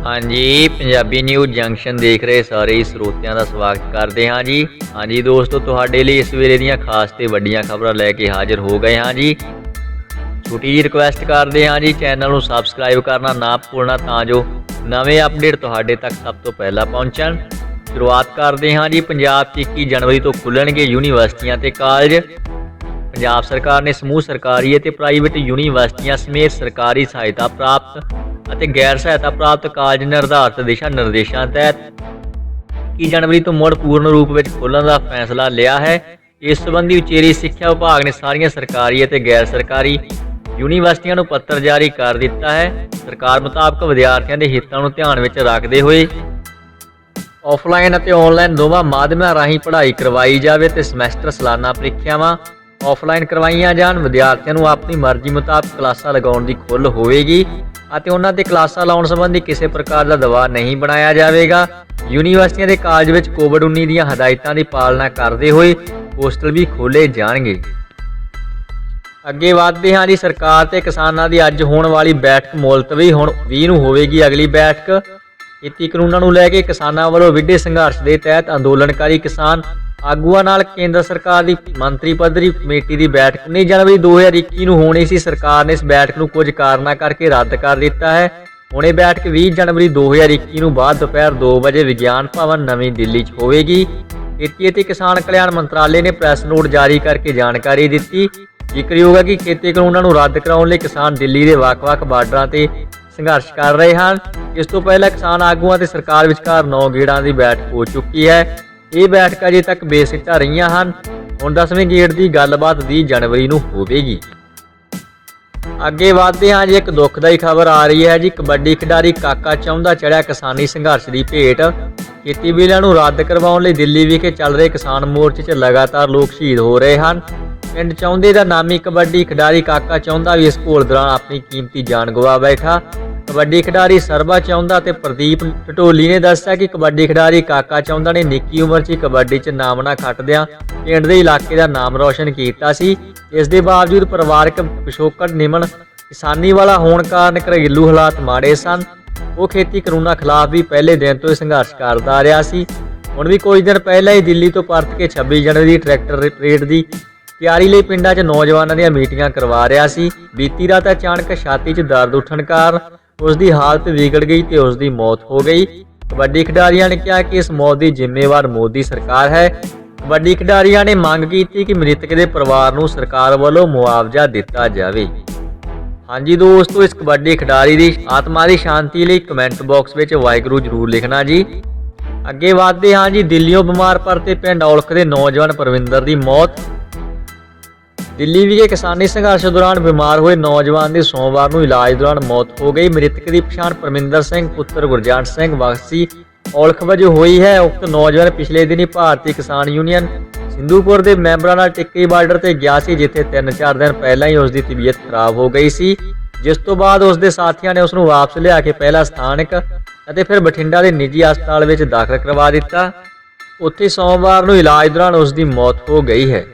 हाँ जी, Punjabi news junction देख रहे ਸਾਰੇ ਹੀ ਸਰੋਤਿਆਂ ਦਾ ਸਵਾਗਤ ਕਰਦੇ ਹਾਂ ਜੀ। ਹਾਂਜੀ ਦੋਸਤੋ, ਤੁਹਾਡੇ ਲਈ ਇਸ ਵੇਲੇ ਦੀਆਂ ਖਾਸ ਤੇ ਵੱਡੀਆਂ ਖਬਰਾਂ ਲੈ ਕੇ ਹਾਜ਼ਰ ਹੋ ਗਏ ਹਾਂ ਜੀ। ਛੋਟੀ ਜਿਹੀ ਰਿਕੁਐਸਟ ਕਰਦੇ ਹਾਂ ਜੀ, ਚੈਨਲ ਨੂੰ ਸਬਸਕ੍ਰਾਈਬ ਕਰਨਾ ਨਾ ਭੁੱਲਣਾ ਤਾਂ ਜੋ ਨਵੇਂ ਅਪਡੇਟ ਤੁਹਾਡੇ ਤੱਕ ਸਭ ਤੋਂ ਪਹਿਲਾਂ ਪਹੁੰਚਣ। ਸ਼ੁਰੂਆਤ ਕਰਦੇ ਹਾਂ ਜੀ, ਪੰਜਾਬ 'ਚ 21 ਜਨਵਰੀ ਤੋਂ ਖੁੱਲ੍ਹਣਗੇ ਯੂਨੀਵਰਸਿਟੀਆਂ ਤੇ ਕਾਲਜ। ਪੰਜਾਬ ਸਰਕਾਰ ਨੇ ਸਮੂਹ ਸਰਕਾਰੀ ਅਤੇ ਪ੍ਰਾਈਵੇਟ ਯੂਨੀਵਰਸਿਟੀਆਂ ਸਮੇਤ ਸਰਕਾਰੀ ਸਹਾਇਤਾ ਪ੍ਰਾਪਤ ਅਤੇ ਗੈਰ ਸਹਾਇਤਾ ਪ੍ਰਾਪਤ ਕਾਲਜ ਨਿਰਧਾਰਤ ਦਿਸ਼ਾ ਨਿਰਦੇਸ਼ਾਂ ਤਹਿਤ 21 ਜਨਵਰੀ ਤੋਂ ਮੁੜ ਪੂਰਨ ਰੂਪ ਵਿੱਚ ਖੋਲ੍ਹਣ ਦਾ ਫੈਸਲਾ ਲਿਆ ਹੈ। ਇਸ ਸੰਬੰਧੀ ਉਚੇਰੀ ਸਿੱਖਿਆ ਵਿਭਾਗ ਨੇ ਸਾਰੀਆਂ ਸਰਕਾਰੀ ਅਤੇ ਗੈਰ ਸਰਕਾਰੀ ਯੂਨੀਵਰਸਿਟੀਆਂ ਨੂੰ ਪੱਤਰ ਜਾਰੀ ਕਰ ਦਿੱਤਾ ਹੈ। ਸਰਕਾਰ ਮੁਤਾਬਕ ਵਿਦਿਆਰਥੀਆਂ ਦੇ ਹਿੱਤਾਂ ਨੂੰ ਧਿਆਨ ਵਿੱਚ ਰੱਖਦੇ ਹੋਏ ਆਫਲਾਈਨ ਅਤੇ ਆਨਲਾਈਨ ਦੋਵਾਂ ਮਾਧਿਅਮਾਂ ਰਾਹੀਂ ਪੜ੍ਹਾਈ ਕਰਵਾਈ ਜਾਵੇ ਤੇ ਸਮੈਸਟਰ ਸਾਲਾਨਾ ਪ੍ਰੀਖਿਆਵਾਂ ਆਫਲਾਈਨ ਕਰਵਾਈਆਂ ਜਾਣ। ਵਿਦਿਆਰਥੀਆਂ ਨੂੰ ਆਪਣੀ ਮਰਜ਼ੀ ਮੁਤਾਬਕ ਕਲਾਸਾਂ ਲਗਾਉਣ ਦੀ ਖੁੱਲ੍ਹ ਹੋਵੇਗੀ ਅਤੇ ਉਹਨਾਂ ਤੇ ਕਲਾਸਾਂ ਲਾਉਣ ਸੰਬੰਧੀ ਕਿਸੇ ਪ੍ਰਕਾਰ ਦਾ ਦਬਾਅ ਨਹੀਂ ਬਣਾਇਆ ਜਾਵੇਗਾ। ਯੂਨੀਵਰਸਿਟੀਆਂ ਦੇ ਕਾਲਜ ਵਿੱਚ ਕੋਵਿਡ-19 ਦੀਆਂ ਹਦਾਇਤਾਂ ਦੀ ਪਾਲਣਾ ਕਰਦੇ ਹੋਏ ਹੋਸਟਲ ਵੀ ਖੋਲ੍ਹੇ ਜਾਣਗੇ। ਅੱਗੇ ਵਧਦੇ ਹਾਂ ਜੀ, ਸਰਕਾਰ ਤੇ ਕਿਸਾਨਾਂ ਦੀ ਅੱਜ ਹੋਣ ਵਾਲੀ ਬੈਠਕ ਮੁਲਤਵੀ, ਹੁਣ 20 ਨੂੰ ਹੋਵੇਗੀ ਅਗਲੀ ਬੈਠਕ। ਖੇਤੀ ਕਾਨੂੰਨਾਂ ਨੂੰ ਲੈ ਕੇ ਕਿਸਾਨਾਂ ਵੱਲੋਂ ਵਿੱਢੇ ਸੰਘਰਸ਼ ਦੇ ਤਹਿਤ ਅੰਦੋਲਨਕਾਰੀ ਕਿਸਾਨ ਆਗੂਆਂ ਨਾਲ ਕੇਂਦਰ ਸਰਕਾਰ ਦੀ ਮੰਤਰੀ ਪੱਧਰੀ ਕਮੇਟੀ ਦੀ ਬੈਠਕ 19 ਜਨਵਰੀ 2021 ਨੂੰ ਹੋਣੀ ਸੀ। ਸਰਕਾਰ ਨੇ ਇਸ ਬੈਠਕ ਨੂੰ ਕੁਝ ਕਾਰਨਾਂ ਕਰਕੇ ਰੱਦ ਕਰ ਦਿੱਤਾ ਹੈ। ਹੁਣ ਇਹ ਬੈਠਕ 20 ਜਨਵਰੀ 2021 ਨੂੰ ਬਾਅਦ ਦੁਪਹਿਰ 2 ਵਜੇ ਵਿਗਿਆਨ ਭਵਨ ਨਵੀਂ ਦਿੱਲੀ 'ਚ ਹੋਵੇਗੀ। ਖੇਤੀ ਅਤੇ ਕਿਸਾਨ ਕਲਿਆਣ ਮੰਤਰਾਲੇ ਨੇ ਪ੍ਰੈਸ ਨੋਟ ਜਾਰੀ ਕਰਕੇ ਜਾਣਕਾਰੀ ਦਿੱਤੀ। ਜ਼ਿਕਰਯੋਗ ਹੈ ਕਿ ਖੇਤੀ ਕਾਨੂੰਨਾਂ ਨੂੰ ਰੱਦ ਕਰਾਉਣ ਲਈ ਕਿਸਾਨ ਦਿੱਲੀ ਦੇ ਵੱਖ-ਵੱਖ ਬਾਰਡਰਾਂ ਤੇ ਸੰਘਰਸ਼ ਕਰ ਰਹੇ ਹਨ। ਇਸ ਤੋਂ ਪਹਿਲਾਂ ਕਿਸਾਨ ਆਗੂਆਂ ਤੇ ਸਰਕਾਰ ਵਿਚਕਾਰ 9 ਗੇੜਾਂ ਦੀ ਬੈਠਕ ਹੋ ਚੁੱਕੀ ਹੈ। ਇਹ ਬੈਠਕਾਂ ਅਜੇ ਤੱਕ ਬੇਸਿੱਟਾ ਰਹੀਆਂ ਹਨ। ਹੁਣ 10ਵੇਂ ਗੇੜ ਦੀ ਗੱਲਬਾਤ 20 ਜਨਵਰੀ ਨੂੰ ਹੋਵੇਗੀ। ਅੱਗੇ ਵਧਦੇ ਹਾਂ ਜੀ, ਇੱਕ ਦੁਖਦਾਈ ਖਬਰ ਆ ਰਹੀ ਹੈ ਜੀ। ਕਬੱਡੀ ਖਿਡਾਰੀ ਕਾਕਾ ਚੌਂਦਾ ਚੜ੍ਹਿਆ ਕਿਸਾਨੀ ਸੰਘਰਸ਼ ਦੀ ਭੇਟ। ਖੇਤੀ ਬਿੱਲਾਂ ਨੂੰ ਰੱਦ ਕਰਵਾਉਣ ਲਈ ਦਿੱਲੀ ਵਿਖੇ ਚੱਲ ਰਹੇ ਕਿਸਾਨ ਮੋਰਚੇ 'ਚ ਲਗਾਤਾਰ ਲੋਕ ਸ਼ਹੀਦ ਹੋ ਰਹੇ ਹਨ। ਪਿੰਡ ਚੌਂਦੇ ਦਾ ਨਾਮੀ ਕਬੱਡੀ ਖਿਡਾਰੀ ਕਾਕਾ ਚੌਂਦਾ ਵੀ ਇਸ ਘੋਲ ਦੌਰਾਨ ਆਪਣੀ ਕੀਮਤੀ ਜਾਨ ਗਵਾ ਬੈਠਾ। ਕਬੱਡੀ ਖਿਡਾਰੀ ਸਰਬਾ ਚੌਂਦਾ ਤੇ ਪ੍ਰਦੀਪ ਟਟੋਲੀ ਨੇ ਦੱਸਿਆ ਕਿ ਕਬੱਡੀ ਖਿਡਾਰੀ ਕਾਕਾ ਚੌਂਦਾ ਨੇ ਨਿੱਕੀ ਉਮਰ 'ਚ ਕਬੱਡੀ 'ਚ ਨਾਮਣਾ ਖੱਟਦਿਆਂ ਪਿੰਡ ਦੇ ਇਲਾਕੇ ਦਾ ਨਾਮ ਰੌਸ਼ਨ ਕੀਤਾ ਸੀ। ਇਸ ਦੇ ਬਾਵਜੂਦ ਪਰਿਵਾਰਕ ਪਿਛੋਕੜ ਨਿਮਨ ਕਿਸਾਨੀ ਵਾਲਾ ਹੋਣ ਕਾਰਨ ਘਰੇਲੂ ਹਾਲਾਤ ਮਾੜੇ ਸਨ। ਉਹ ਖੇਤੀ ਕਾਨੂੰਨਾਂ ਖਿਲਾਫ ਵੀ ਪਹਿਲੇ ਦਿਨ ਤੋਂ ਹੀ ਸੰਘਰਸ਼ ਕਰਦਾ ਰਿਹਾ ਸੀ। ਹੁਣ ਵੀ ਕੁਝ ਦਿਨ ਪਹਿਲਾਂ ਹੀ ਦਿੱਲੀ ਤੋਂ ਪਰਤ ਕੇ 26 ਜਨਵਰੀ ਦੀ ਟਰੈਕਟਰ ਪਰੇਡ ਦੀ ਤਿਆਰੀ ਲਈ ਪਿੰਡਾਂ 'ਚ ਨੌਜਵਾਨਾਂ ਦੀਆਂ ਮੀਟਿੰਗਾਂ ਕਰਵਾ ਰਿਹਾ ਸੀ। ਬੀਤੀ ਰਾਤ ਅਚਾਨਕ ਛਾਤੀ 'ਚ ਦਰਦ ਉੱਠਣ ਕਾਰਨ ਉਸ ਦੀ ਹਾਲਤ ਵਿਗੜ ਗਈ ਤੇ ਉਸ ਦੀ ਮੌਤ ਹੋ ਗਈ। ਕਬੱਡੀ ਖਿਡਾਰੀਆਂ ਨੇ ਕਿਹਾ ਕਿ ਇਸ ਮੌਤ ਦੀ ਜ਼ਿੰਮੇਵਾਰ ਮੋਦੀ ਸਰਕਾਰ ਹੈ। ਕਬੱਡੀ ਖਿਡਾਰੀਆਂ ਨੇ ਮੰਗ ਕੀਤੀ ਕਿ ਮ੍ਰਿਤਕ ਦੇ ਪਰਿਵਾਰ ਨੂੰ ਸਰਕਾਰ ਵੱਲੋਂ ਮੁਆਵਜ਼ਾ ਦਿੱਤਾ ਜਾਵੇ। ਹਾਂਜੀ ਦੋਸਤੋ, ਇਸ ਕਬੱਡੀ ਖਿਡਾਰੀ ਦੀ ਆਤਮਾ ਦੀ ਸ਼ਾਂਤੀ ਲਈ ਕਮੈਂਟ ਬਾਕਸ ਵਿੱਚ ਵਾਹਿਗੁਰੂ ਜ਼ਰੂਰ ਲਿਖਣਾ ਜੀ। ਅੱਗੇ ਵਧਦੇ ਹਾਂ ਜੀ, ਦਿੱਲੀੋਂ ਬਿਮਾਰ ਪਰਤੇ ਪਿੰਡ ਔਲਖ ਦੇ ਨੌਜਵਾਨ ਪਰਵਿੰਦਰ ਦੀ ਮੌਤ। ਦਿੱਲੀ ਵਿਖੇ ਕਿਸਾਨੀ ਸੰਘਰਸ਼ ਦੌਰਾਨ ਬਿਮਾਰ ਹੋਏ ਨੌਜਵਾਨ ਦੀ ਸੋਮਵਾਰ ਨੂੰ ਇਲਾਜ ਦੌਰਾਨ ਮੌਤ ਹੋ ਗਈ। ਮ੍ਰਿਤਕ ਦੀ ਪਛਾਣ ਪਰਮਿੰਦਰ ਸਿੰਘ ਪੁੱਤਰ ਗੁਰਜੰਟ ਸਿੰਘ ਵਾਸੀ ਔਲਖ ਵਜੋਂ ਹੋਈ ਹੈ। ਉਕਤ ਨੌਜਵਾਨ ਪਿਛਲੇ ਦਿਨੀ ਭਾਰਤੀ ਕਿਸਾਨ ਯੂਨੀਅਨ ਸਿੰਧੂਪੁਰ ਦੇ ਮੈਂਬਰਾਂ ਨਾਲ ਟਿੱਕੀ ਬਾਰਡਰ ਤੇ ਗਿਆ ਸੀ, ਜਿੱਥੇ 3-4 ਦਿਨ ਪਹਿਲਾਂ ਹੀ ਉਸ ਦੀ ਤਬੀਅਤ ਖਰਾਬ ਹੋ ਗਈ ਸੀ, ਜਿਸ ਤੋਂ ਬਾਅਦ ਉਸ ਦੇ ਸਾਥੀਆਂ ਨੇ ਉਸ ਨੂੰ ਵਾਪਸ ਲਿਆ ਕੇ ਪਹਿਲਾਂ ਸਥਾਨਕ ਅਤੇ ਫਿਰ ਬਠਿੰਡਾ ਦੇ ਨਿੱਜੀ ਹਸਪਤਾਲ ਵਿੱਚ ਦਾਖਲ ਕਰਵਾ ਦਿੱਤਾ। ਉੱਥੇ ਸੋਮਵਾਰ ਨੂੰ ਇਲਾਜ ਦੌਰਾਨ ਉਸ ਦੀ ਮੌਤ ਹੋ ਗਈ ਹੈ।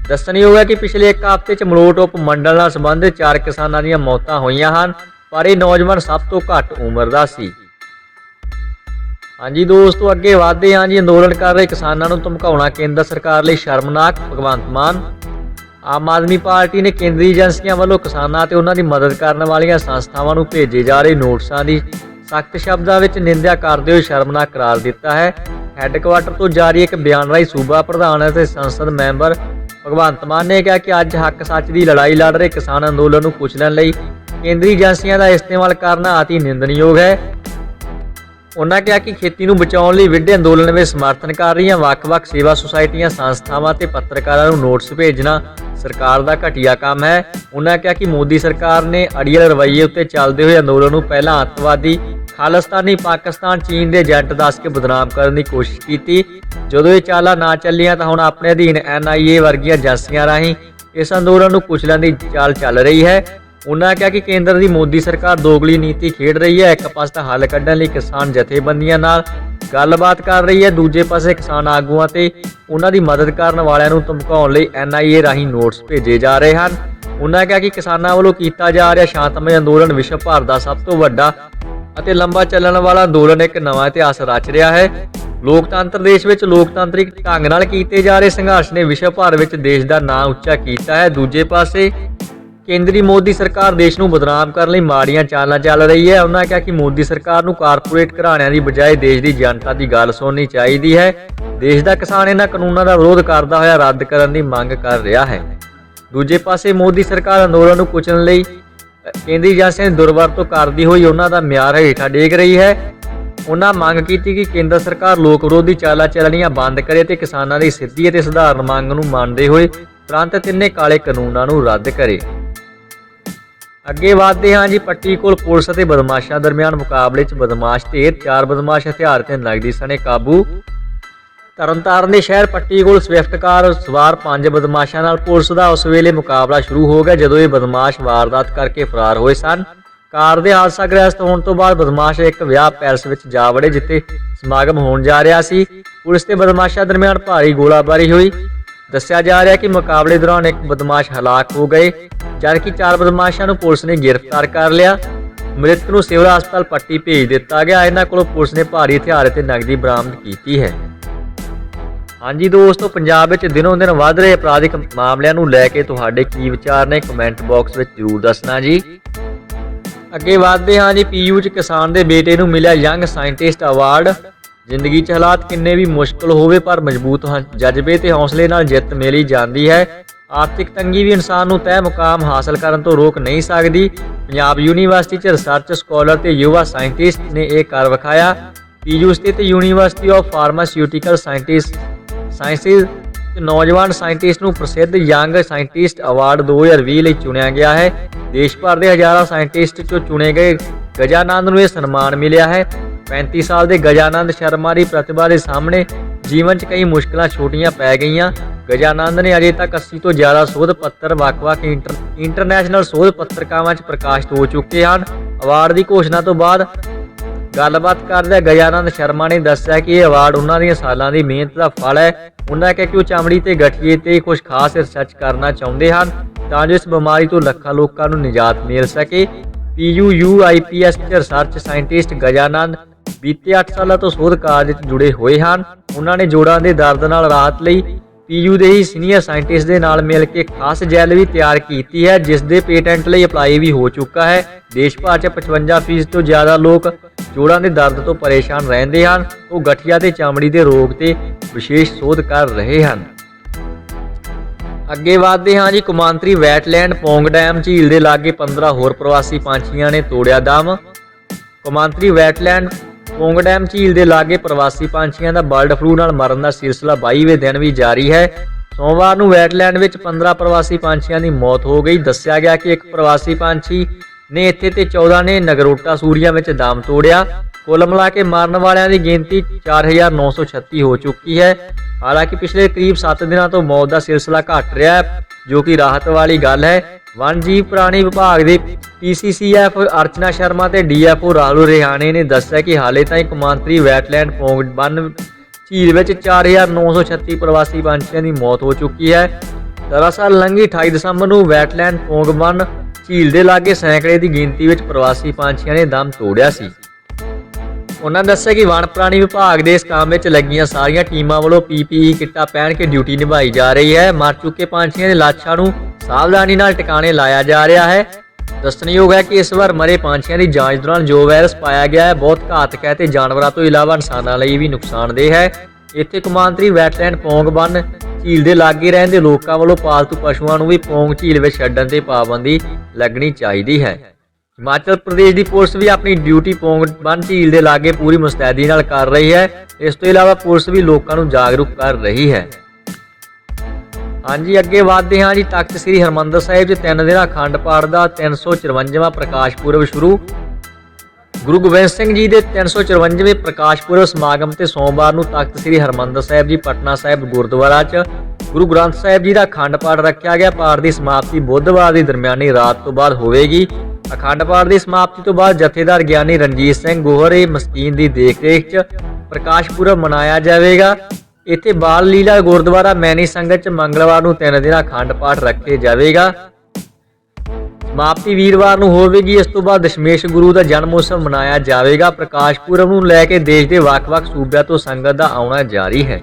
ਦੱਸਣਯੋਗ ਹੈ ਕਿ ਪਿਛਲੇ ਇੱਕ ਹਫ਼ਤੇ 'ਚ ਮਲੋਟ ਉਪ ਮੰਡਲ ਨਾਲ ਸੰਬੰਧਿਤ 4 ਕਿਸਾਨਾਂ ਦੀਆਂ ਮੌਤਾਂ ਹੋਈਆਂ ਹਨ, ਪਰ ਇਹ ਨੌਜਵਾਨ ਸਭ ਤੋਂ ਘੱਟ ਉਮਰ ਦਾ ਸੀ। ਹਾਂਜੀ ਦੋਸਤੋ, ਅੱਗੇ ਵਧਦੇ ਹਾਂ ਜੀ। ਅੰਦੋਲਨ ਕਰ ਰਹੇ ਕਿਸਾਨਾਂ ਨੂੰ ਧਮਕਾਉਣਾ ਕੇਂਦਰ ਸਰਕਾਰ ਲਈ ਸ਼ਰਮਨਾਕ। ਭਗਵੰਤ ਮਾਨ। ਆਮ ਆਦਮੀ ਪਾਰਟੀ ਨੇ ਕੇਂਦਰੀ ਏਜੰਸੀਆਂ ਵੱਲੋਂ ਕਿਸਾਨਾਂ ਅਤੇ ਉਹਨਾਂ ਦੀ ਮਦਦ ਕਰਨ ਵਾਲੀਆਂ ਸੰਸਥਾਵਾਂ ਨੂੰ ਭੇਜੇ ਜਾ ਰਹੇ ਨੋਟਿਸਾਂ ਦੀ ਸਖਤ ਸ਼ਬਦਾਂ ਵਿੱਚ ਨਿੰਦਿਆ ਕਰਦੇ ਹੋਏ ਸ਼ਰਮਨਾਕ ਕਰਾਰ ਦਿੱਤਾ ਹੈ। ਹੈੱਡਕੁਆਟਰ ਤੋਂ ਜਾਰੀ ਇੱਕ ਬਿਆਨ ਰਾਹੀਂ ਸੂਬਾ ਪ੍ਰਧਾਨ ਅਤੇ ਸੰਸਦ ਮੈਂਬਰ ਭਗਵੰਤ ਮਾਨ ਨੇ ਕਿਹਾ ਕਿ ਅੱਜ ਹੱਕ ਸੱਚ ਦੀ ਲੜਾਈ ਲੜ ਰਹੇ ਕਿਸਾਨ ਅੰਦੋਲਨ ਨੂੰ ਕੁਚਲਣ ਲਈ ਕੇਂਦਰੀ ਏਜੰਸੀਆਂ ਦਾ ਇਸਤੇਮਾਲ ਕਰਨਾ ਅਤੀ ਨਿੰਦਣਯੋਗ ਹੈ। ਉਹਨਾਂ ਕਿਹਾ ਕਿ ਖੇਤੀ ਨੂੰ ਬਚਾਉਣ ਲਈ ਵਿੱਢੇ ਅੰਦੋਲਨ ਵਿੱਚ ਸਮਰਥਨ ਕਰ ਰਹੀਆਂ ਵੱਖ-ਵੱਖ ਸੇਵਾ ਸੁਸਾਇਟੀਆਂ, ਸੰਸਥਾਵਾਂ ਤੇ ਪੱਤਰਕਾਰਾਂ ਨੂੰ ਨੋਟਿਸ ਭੇਜਣਾ ਸਰਕਾਰ ਦਾ ਘਟੀਆ ਕੰਮ ਹੈ। ਉਹਨਾਂ ਕਿਹਾ ਕਿ ਮੋਦੀ ਸਰਕਾਰ ਨੇ ਅੜੀਅਲ ਰਵੱਈਏ ਉੱਤੇ ਚੱਲਦੇ ਹੋਏ ਅੰਦੋਲਨ ਨੂੰ ਪਹਿਲਾਂ ਅੱਤਵਾਦੀ, ਖਾਲਿਸਤਾਨੀ, ਪਾਕਿਸਤਾਨ, ਚੀਨ ਦੇ ਏਜੰਟ ਦੱਸ ਕੇ ਬਦਨਾਮ ਕਰਨ ਦੀ ਕੋਸ਼ਿਸ਼ ਕੀਤੀ। ਜਦੋਂ ਇਹ ਚਾਲਾਂ ਨਾ ਚੱਲੀਆਂ ਤਾਂ ਹੁਣ ਆਪਣੇ ਅਧੀਨ NIA ਵਰਗੀਆਂ ਏਜੰਸੀਆਂ ਰਾਹੀਂ ਇਸ ਅੰਦੋਲਨ ਨੂੰ ਕੁਚਲਣ ਦੀ ਚਾਲ ਚੱਲ ਰਹੀ ਹੈ। ਉਹਨਾਂ ਕਿਹਾ ਕਿ ਕੇਂਦਰ ਦੀ ਮੋਦੀ ਸਰਕਾਰ ਦੋਗਲੀ ਨੀਤੀ ਖੇਡ ਰਹੀ ਹੈ। ਇੱਕ ਪਾਸੇ ਹੱਲ ਕੱਢਣ ਲਈ ਕਿਸਾਨ ਜਥੇਬੰਦੀਆਂ ਨਾਲ ਗੱਲਬਾਤ ਕਰ ਰਹੀ ਹੈ, ਦੂਜੇ ਪਾਸੇ ਕਿਸਾਨ ਆਗੂਆਂ ਤੇ ਉਹਨਾਂ ਦੀ ਮਦਦ ਕਰਨ ਵਾਲਿਆਂ ਨੂੰ ਧਮਕਾਉਣ ਲਈ NIA ਰਾਹੀਂ ਨੋਟਿਸ ਭੇਜੇ ਜਾ ਰਹੇ ਹਨ। ਉਹਨਾਂ ਕਿਹਾ ਕਿ ਕਿਸਾਨਾਂ ਵੱਲੋਂ ਕੀਤਾ ਜਾ ਰਿਹਾ ਸ਼ਾਂਤਮਈ ਅੰਦੋਲਨ ਵਿਸ਼ਵ ਭਰ ਦਾ ਸਭ ਤੋਂ ਵੱਡਾ ਅਤੇ ਲੰਬਾ ਚੱਲਣ ਵਾਲਾ ਅੰਦੋਲਨ ਇੱਕ ਨਵਾਂ ਇਤਿਹਾਸ ਰਚ ਰਿਹਾ ਹੈ। ਲੋਕਤੰਤਰ ਦੇਸ਼ ਵਿੱਚ ਲੋਕਤਾਂਤਰਿਕ ਢੰਗ ਨਾਲ ਕੀਤੇ ਜਾ ਰਹੇ ਸੰਘਰਸ਼ ਨੇ ਵਿਸ਼ਵ ਭਰ ਵਿੱਚ ਦੇਸ਼ ਦਾ ਨਾਂ ਉੱਚਾ ਕੀਤਾ ਹੈ। ਦੂਜੇ ਪਾਸੇ ਕੇਂਦਰੀ ਮੋਦੀ ਸਰਕਾਰ ਦੇਸ਼ ਨੂੰ ਬਦਨਾਮ ਕਰਨ ਲਈ ਮਾੜੀਆਂ ਚਾਲਾਂ ਚੱਲ ਰਹੀ ਹੈ। ਉਹਨਾਂ ਕਿਹਾ ਕਿ ਮੋਦੀ ਸਰਕਾਰ ਨੂੰ ਕਾਰਪੋਰੇਟ ਘਰਾਣਿਆਂ ਦੀ ਬਜਾਏ ਦੇਸ਼ ਦੀ ਜਨਤਾ ਦੀ ਗੱਲ ਸੁਣਨੀ ਚਾਹੀਦੀ ਹੈ। ਦੇਸ਼ ਦਾ ਕਿਸਾਨ ਇਹਨਾਂ ਕਾਨੂੰਨਾਂ ਦਾ ਵਿਰੋਧ ਕਰਦਾ ਹੋਇਆ ਰੱਦ ਕਰਨ ਦੀ ਮੰਗ ਕਰ ਰਿਹਾ ਹੈ। ਦੂਜੇ ਪਾਸੇ ਮੋਦੀ ਸਰਕਾਰ ਅੰਦੋਲਨ ਨੂੰ ਕੁਚਲਣ ਲਈ ਕੇਂਦਰੀ ਏਜੰਸੀਆਂ ਦੀ ਦੁਰਵਰਤੋਂ ਕਰਦੀ ਹੋਈ ਉਹਨਾਂ ਦਾ ਮਿਆਰ ਹੇਠਾਂ ਡੇਗ ਰਹੀ ਹੈ। ਉਹਨਾਂ ਮੰਗ ਕੀਤੀ ਕਿ ਕੇਂਦਰ ਸਰਕਾਰ ਲੋਕ ਵਿਰੋਧੀ ਚਾਲਾਂ ਚੱਲਣੀਆਂ ਬੰਦ ਕਰੇ ਤੇ ਕਿਸਾਨਾਂ ਦੀ ਸਿੱਧੀ ਅਤੇ ਸਧਾਰਨ ਮੰਗ ਨੂੰ ਮੰਨਦੇ ਹੋਏ ਤੁਰੰਤ ਤਿੰਨੇ ਕਾਲੇ ਕਾਨੂੰਨਾਂ ਨੂੰ ਰੱਦ ਕਰੇ। ਅੱਗੇ ਵਧਦੇ ਹਾਂ ਜੀ। ਪੱਟੀ ਕੋਲ ਪੁਲਿਸ ਅਤੇ ਬਦਮਾਸ਼ਾਂ ਦਰਮਿਆਨ ਮੁਕਾਬਲੇ 'ਚ ਬਦਮਾਸ਼ ਢੇਰ, 4 ਬਦਮਾਸ਼ ਹਥਿਆਰ ਤੇ ਨਗਦੀ ਸਣੇ ਕਾਬੂ। ਤਰਨਤਾਰਨ ਦੇ ਸ਼ਹਿਰ ਪੱਟੀ ਕੋਲ ਸਵਿਫਟ ਕਾਰ ਸਵਾਰ 5 ਬਦਮਾਸ਼ਾਂ ਨਾਲ ਪੁਲਿਸ ਦਾ ਉਸ ਵੇਲੇ ਮੁਕਾਬਲਾ ਸ਼ੁਰੂ ਹੋ ਗਿਆ ਜਦੋਂ ਇਹ ਬਦਮਾਸ਼ ਵਾਰਦਾਤ ਕਰਕੇ ਫਰਾਰ ਹੋਏ ਸਨ। ਕਾਰ ਦੇ ਹਾਦਸਾਗ੍ਰਸਤ ਹੋਣ ਤੋਂ ਬਾਅਦ ਬਦਮਾਸ਼ ਇੱਕ ਵਿਆਹ ਪੈਲਸ ਵਿੱਚ ਜਾ ਵੜੇ ਜਿੱਥੇ ਸਮਾਗਮ ਹੋਣ ਜਾ ਰਿਹਾ ਸੀ। ਪੁਲਿਸ ਤੇ ਬਦਮਾਸ਼ਾਂ ਦਰਮਿਆਨ ਭਾਰੀ ਗੋਲਾਬਾਰੀ ਹੋਈ। ਦੱਸਿਆ ਜਾ ਰਿਹਾ ਕਿ ਮੁਕਾਬਲੇ ਦੌਰਾਨ ਇੱਕ ਬਦਮਾਸ਼ ਹਲਾਕ ਹੋ ਗਏ ਜਦਕਿ 4 ਬਦਮਾਸ਼ਾਂ ਨੂੰ ਪੁਲਿਸ ਨੇ ਗ੍ਰਿਫਤਾਰ ਕਰ ਲਿਆ। ਮ੍ਰਿਤਕ ਨੂੰ ਸਿਵਲ ਹਸਪਤਾਲ ਪੱਟੀ ਭੇਜ ਦਿੱਤਾ ਗਿਆ। ਇਹਨਾਂ ਕੋਲੋਂ ਪੁਲਿਸ ਨੇ ਭਾਰੀ ਹਥਿਆਰ ਅਤੇ ਨਗਦੀ ਬਰਾਮਦ ਕੀਤੀ ਹੈ। ਹਾਂਜੀ ਦੋਸਤੋ, ਪੰਜਾਬ ਵਿੱਚ ਦਿਨੋਂ ਦਿਨ ਵੱਧ ਰਹੇ ਅਪਰਾਧਿਕ ਮਾਮਲਿਆਂ ਨੂੰ ਲੈ ਕੇ ਤੁਹਾਡੇ ਕੀ ਵਿਚਾਰ ਨੇ ਕਮੈਂਟ ਬਾਕਸ ਵਿੱਚ ਜ਼ਰੂਰ ਦੱਸਣਾ ਜੀ। ਅੱਗੇ ਵਧਦੇ ਹਾਂ ਜੀ। ਪੀਯੂ 'ਚ ਕਿਸਾਨ ਦੇ ਬੇਟੇ ਨੂੰ ਮਿਲਿਆ ਯੰਗ ਸਾਇੰਟਿਸਟ ਅਵਾਰਡ। ਜ਼ਿੰਦਗੀ 'ਚ ਹਾਲਾਤ ਕਿੰਨੇ ਵੀ ਮੁਸ਼ਕਲ ਹੋਵੇ ਪਰ ਮਜ਼ਬੂਤ ਜਜ਼ਬੇ ਤੇ ਹੌਸਲੇ ਨਾਲ ਜਿੱਤ ਮਿਲੀ ਜਾਂਦੀ ਹੈ। ਆਰਥਿਕ ਤੰਗੀ ਵੀ ਇਨਸਾਨ ਨੂੰ ਤੈਅ ਮੁਕਾਮ ਹਾਸਲ ਕਰਨ ਤੋਂ ਰੋਕ ਨਹੀਂ ਸਕਦੀ। ਪੰਜਾਬ ਯੂਨੀਵਰਸਿਟੀ 'ਚ ਰਿਸਰਚ ਸਕਾਲਰ ਤੇ ਯੁਵਾ ਸਾਇੰਟਿਸਟ ਨੇ ਇਹ ਕਰ ਵਿਖਾਇਆ। ਪੀਯੂ ਸਥਿਤ ਯੂਨੀਵਰਸਿਟੀ ਆਫ ਫਾਰਮਾਸਿਊਟੀਕਲ ਸਾਇੰਸਿਸ ਨੌਜਵਾਨ ਸਾਇੰਟਿਸਟ ਨੂੰ ਪ੍ਰਸਿੱਧ ਯੰਗ ਸਾਇੰਟਿਸਟ ਅਵਾਰਡ 2020 ਲਈ ਚੁਣਿਆ ਗਿਆ ਹੈ। ਦੇਸ਼ ਭਰ ਦੇ ਹਜ਼ਾਰਾਂ ਸਾਇੰਟਿਸਟ ਚੋਂ ਚੁਣੇ ਗਏ ਗਜਾਨੰਦ ਨੂੰ ਇਹ ਸਨਮਾਨ ਮਿਲਿਆ ਹੈ। 35 ਸਾਲ ਦੇ ਗਜਾਨੰਦ ਸ਼ਰਮਾ ਦੀ ਪ੍ਰਤਿਭਾ ਦੇ ਸਾਹਮਣੇ ਜੀਵਨ 'ਚ ਕਈ ਮੁਸ਼ਕਲਾਂ ਛੋਟੀਆਂ ਪੈ ਗਈਆਂ। ਗਜਾਨੰਦ ਨੇ ਅਜੇ ਤੱਕ 80 ਤੋਂ ਜ਼ਿਆਦਾ ਸੋਧ ਪੱਤਰ ਵੱਖ-ਵੱਖ ਇੰਟਰਨੈਸ਼ਨਲ ਸੋਧ ਪੱਤਰਕਾਵਾਂ 'ਚ ਪ੍ਰਕਾਸ਼ਿਤ ਹੋ ਚੁੱਕੇ ਹਨ। ਅਵਾਰਡ ਦੀ ਘੋਸ਼ਣਾ ਤੋਂ ਬਾਅਦ ਗੱਲਬਾਤ ਕਰਦਿਆਂ ਗਜਾਨੰਦ ਸ਼ਰਮਾ ਨੇ ਦੱਸਿਆ ਕਿ ਇਹ ਅਵਾਰਡ ਉਹਨਾਂ ਦੀਆਂ ਸਾਲਾਂ ਦੀ ਮਿਹਨਤ ਦਾ ਫਲ ਹੈ। ਉਹਨਾਂ ਕਿਹਾ ਕਿ ਉਹ ਚਮੜੀ ਤੇ ਗਠੀਏ ਤੇ ਕੁਝ ਖਾਸ ਰਿਸਰਚ ਕਰਨਾ ਚਾਹੁੰਦੇ ਹਨ ਤਾਂ ਜੋ ਇਸ ਬਿਮਾਰੀ ਤੋਂ ਲੱਖਾਂ ਲੋਕਾਂ ਨੂੰ ਨਿਜਾਤ ਮਿਲ ਸਕੇ। PUUIPS 'ਚ ਰਿਸਰਚ ਸਾਇੰਟਿਸਟ ਗਜਾਨੰਦ ਬੀਤੇ 8 ਸਾਲਾਂ ਤੋਂ ਸੋਧ ਕਾਰਜ 'ਚ ਜੁੜੇ ਹੋਏ ਹਨ। ਉਹਨਾਂ ਨੇ ਜੋੜਾਂ ਦੇ ਦਰਦ ਨਾਲ ਰਾਹਤ ਲਈ ਪੀਯੂ ਦੇ ਹੀ ਸੀਨੀਅਰ ਸਾਇੰਟਿਸਟ ਦੇ ਨਾਲ ਮਿਲ ਕੇ ਖਾਸ ਜੈਲ ਵੀ ਤਿਆਰ ਕੀਤੀ ਹੈ ਜਿਸ ਦੇ ਪੇਟੈਂਟ ਲਈ ਅਪਲਾਈ ਵੀ ਹੋ ਚੁੱਕਾ ਹੈ। ਦੇਸ਼ ਭਰ 'ਚ 55% ਤੋਂ ਜ਼ਿਆਦਾ ਲੋਕ ਜੋੜਾਂ ਦੇ ਦਰਦ ਤੋਂ ਪਰੇਸ਼ਾਨ ਰਹਿੰਦੇ ਹਨ। ਉਹ ਗਠੀਆ ਤੇ ਚਮੜੀ ਦੇ ਰੋਗ ਤੇ ਵਿਸ਼ੇਸ਼ ਸੋਧ ਕਰ ਰਹੇ ਹਨ। ਅੱਗੇ ਵਧਦੇ ਹਾਂ ਜੀ। ਕੌਮਾਂਤਰੀ ਵੈਟਲੈਂਡ ਪੌਂਗ ਡੈਮ ਝੀਲ ਦੇ ਲਾਗੇ 15 ਹੋਰ ਪ੍ਰਵਾਸੀ ਪੰਛੀਆਂ ਨੇ ਤੋੜਿਆ ਦਮ। ਕੌਮਾਂਤਰੀ ਵੈਟਲੈਂਡ ਪੌਂਗ ਡੈਮ ਝੀਲ ਦੇ ਲਾਗੇ ਪ੍ਰਵਾਸੀ ਪੰਛੀਆਂ ਦਾ ਬਰਡ ਫਲੂ ਨਾਲ ਮਰਨ ਦਾ ਸਿਲਸਿਲਾ 22ਵੇਂ ਦਿਨ ਵੀ ਜਾਰੀ ਹੈ। ਸੋਮਵਾਰ ਨੂੰ ਵੈਟਲੈਂਡ ਵਿੱਚ 15 ਪ੍ਰਵਾਸੀ ਪੰਛੀਆਂ ਦੀ ਮੌਤ ਹੋ ਗਈ। ਦੱਸਿਆ ਗਿਆ ਕਿ ਇੱਕ ਪ੍ਰਵਾਸੀ ਪੰਛੀ ਨੇ ਇੱਥੇ ਤੇ 14 ਨੇ ਨਗਰੋਟਾ ਸੂਰੀਆ ਵਿੱਚ ਦਮ ਤੋੜਿਆ। ਕੁੱਲ ਮਿਲਾ ਕੇ ਮਰਨ ਵਾਲਿਆਂ ਦੀ ਗਿਣਤੀ 4936 ਹੋ ਚੁੱਕੀ ਹੈ। ਹਾਲਾਂਕਿ ਪਿਛਲੇ ਕਰੀਬ 7 ਦਿਨਾਂ ਤੋਂ ਮੌਤ ਦਾ ਸਿਲਸਿਲਾ ਘਟ ਰਿਹਾ ਹੈ ਜੋ ਕਿ ਰਾਹਤ ਵਾਲੀ ਗੱਲ ਹੈ। ਵਣ ਜੀਵ ਪ੍ਰਾਣੀ ਵਿਭਾਗ ਦੇ PCCF ਅਰਚਨਾ ਸ਼ਰਮਾ ਤੇ DFO ਰਾਹੁਲ ਰਿਹਾਣੇ ਨੇ ਦੱਸਿਆ ਕਿ ਹਾਲੇ ਤਾਈਂ ਕੌਮਾਂਤਰੀ ਵੈਟਲੈਂਡ ਪੌਂਗ ਬੰਨ ਝੀਲ ਵਿੱਚ 4936 ਪ੍ਰਵਾਸੀ ਪੰਛੀਆਂ ਦੀ ਮੌਤ ਹੋ ਚੁੱਕੀ ਹੈ। ਦਰਅਸਲ ਲੰਘੀ 28 ਦਸੰਬਰ ਨੂੰ ਵੈਟਲੈਂਡ ਪੌਂਗ ਬੰਨ ਝੀਲ ਦੇ ਲਾਗੇ ਸੈਂਕੜੇ ਦੀ ਗਿਣਤੀ ਵਿੱਚ ਪ੍ਰਵਾਸੀ ਪੰਛੀਆਂ ਨੇ ਦਮ ਤੋੜਿਆ ਸੀ। ਉਹਨਾਂ ਦੱਸਿਆ ਕਿ ਵਣ ਪ੍ਰਾਣੀ ਵਿਭਾਗ ਦੇ ਇਸ ਕੰਮ ਵਿੱਚ ਲੱਗੀਆਂ ਸਾਰੀਆਂ ਟੀਮਾਂ ਵੱਲੋਂ PPE ਕਿੱਟਾਂ ਪਹਿਨ ਕੇ ਡਿਊਟੀ ਨਿਭਾਈ ਜਾ ਰਹੀ ਹੈ। ਮਰ ਚੁੱਕੇ ਪੰਛੀਆਂ ਦੇ ਲਾਸ਼ਾਂ ਨੂੰ ਸਾਵਧਾਨੀ ਨਾਲ ਟਿਕਾਣੇ ਲਾਇਆ ਜਾ ਰਿਹਾ ਹੈ। ਦੱਸਣਯੋਗ ਹੈ ਕਿ ਇਸ ਵਾਰ ਮਰੇ ਪੰਛੀਆਂ ਦੀ ਜਾਂਚ ਦੌਰਾਨ ਜੋ ਵਾਇਰਸ ਪਾਇਆ ਗਿਆ ਹੈ ਬਹੁਤ ਘਾਤਕ ਹੈ ਤੇ ਜਾਨਵਰਾਂ ਤੋਂ ਇਲਾਵਾ ਇਨਸਾਨਾਂ ਲਈ ਵੀ ਨੁਕਸਾਨਦੇਹ ਹੈ। ਇੱਥੇ ਕੌਮਾਂਤਰੀ ਵੈਟਲੈਂਡ ਪੌਂਗ ਬੰਨ ਝੀਲ ਦੇ ਲਾਗੇ ਰਹਿੰਦੇ ਲੋਕਾਂ ਵੱਲੋਂ ਪਾਲਤੂ ਪਸ਼ੂਆਂ ਨੂੰ ਵੀ ਪੌਂਗ ਝੀਲ ਵਿੱਚ ਛੱਡਣ ਤੇ ਪਾਬੰਦੀ ਲੱਗਣੀ ਚਾਹੀਦੀ ਹੈ। ਹਿਮਾਚਲ ਪ੍ਰਦੇਸ਼ ਦੀ ਪੁਲਿਸ ਵੀ ਆਪਣੀ ਡਿਊਟੀ ਪੌਂਗ ਬੰਨ ਝੀਲ ਦੇ ਲਾਗੇ ਪੂਰੀ ਮੁਸਤੈਦੀ ਨਾਲ ਕਰ ਰਹੀ ਹੈ। ਇਸ ਤੋਂ ਇਲਾਵਾ ਪੁਲਿਸ ਵੀ ਲੋਕਾਂ ਨੂੰ ਜਾਗਰੂਕ ਕਰ ਰਹੀ ਹੈ। ਹਾਂਜੀ ਅੱਗੇ ਵਧਦੇ ਹਾਂ ਜੀ। ਤਖਤ ਸ੍ਰੀ ਹਰਿਮੰਦਰ ਸਾਹਿਬ 'ਚ 3 ਦਿਨਾਂ ਅਖੰਡ ਪਾਠ ਦਾ 354ਵਾਂ ਪ੍ਰਕਾਸ਼ ਪੁਰਬ ਸ਼ੁਰੂ। ਗੁਰੂ ਗੋਬਿੰਦ ਸਿੰਘ ਜੀ ਦੇ 354ਵੇਂ ਪ੍ਰਕਾਸ਼ ਪੁਰਬ ਸਮਾਗਮ ਤੇ ਸੋਮਵਾਰ ਨੂੰ ਤਖਤ ਸ੍ਰੀ ਹਰਿਮੰਦਰ ਸਾਹਿਬ ਜੀ ਪਟਨਾ ਸਾਹਿਬ ਗੁਰਦੁਆਰਾ 'ਚ ਗੁਰੂ ਗ੍ਰੰਥ ਸਾਹਿਬ ਜੀ ਦਾ ਅਖੰਡ ਪਾਠ ਰੱਖਿਆ ਗਿਆ। ਪਾਠ ਦੀ ਸਮਾਪਤੀ ਬੁੱਧਵਾਰ ਦੀ ਦਰਮਿਆਨੀ ਰਾਤ ਤੋਂ ਬਾਅਦ ਹੋਵੇਗੀ। ਅਖੰਡ ਪਾਠ ਦੀ ਸਮਾਪਤੀ ਤੋਂ ਬਾਅਦ ਜਥੇਦਾਰ ਗਿਆਨੀ ਰਣਜੀਤ ਸਿੰਘ ਗੋਹਰੇ ਮਸਕੀਨ ਦੀ ਦੇਖਰੇਖ 'ਚ ਪ੍ਰਕਾਸ਼ ਪੁਰਬ ਮਨਾਇਆ ਜਾਵੇਗਾ। ਇੱਥੇ ਬਾਲ ਲੀਲਾ ਗੁਰਦੁਆਰਾ ਮੈਨੀ ਸੰਗਤ 'ਚ ਮੰਗਲਵਾਰ ਨੂੰ 3 ਦਿਨਾਂ ਅਖੰਡ ਪਾਠ ਰੱਖੇ ਜਾਵੇਗਾ। ਸਮਾਪਤੀ ਵੀਰਵਾਰ ਨੂੰ ਹੋਵੇਗੀ। ਇਸ ਤੋਂ ਬਾਅਦ ਦਸ਼ਮੇਸ਼ ਗੁਰੂ ਦਾ ਜਨਮ ਉਤਸਵ ਮਨਾਇਆ ਜਾਵੇਗਾ। ਪ੍ਰਕਾਸ਼ ਪੁਰਬ ਨੂੰ ਲੈ ਕੇ ਦੇਸ਼ ਦੇ ਵੱਖ-ਵੱਖ ਸੂਬਿਆਂ ਤੋਂ ਸੰਗਤ ਦਾ ਆਉਣਾ ਜਾਰੀ ਹੈ।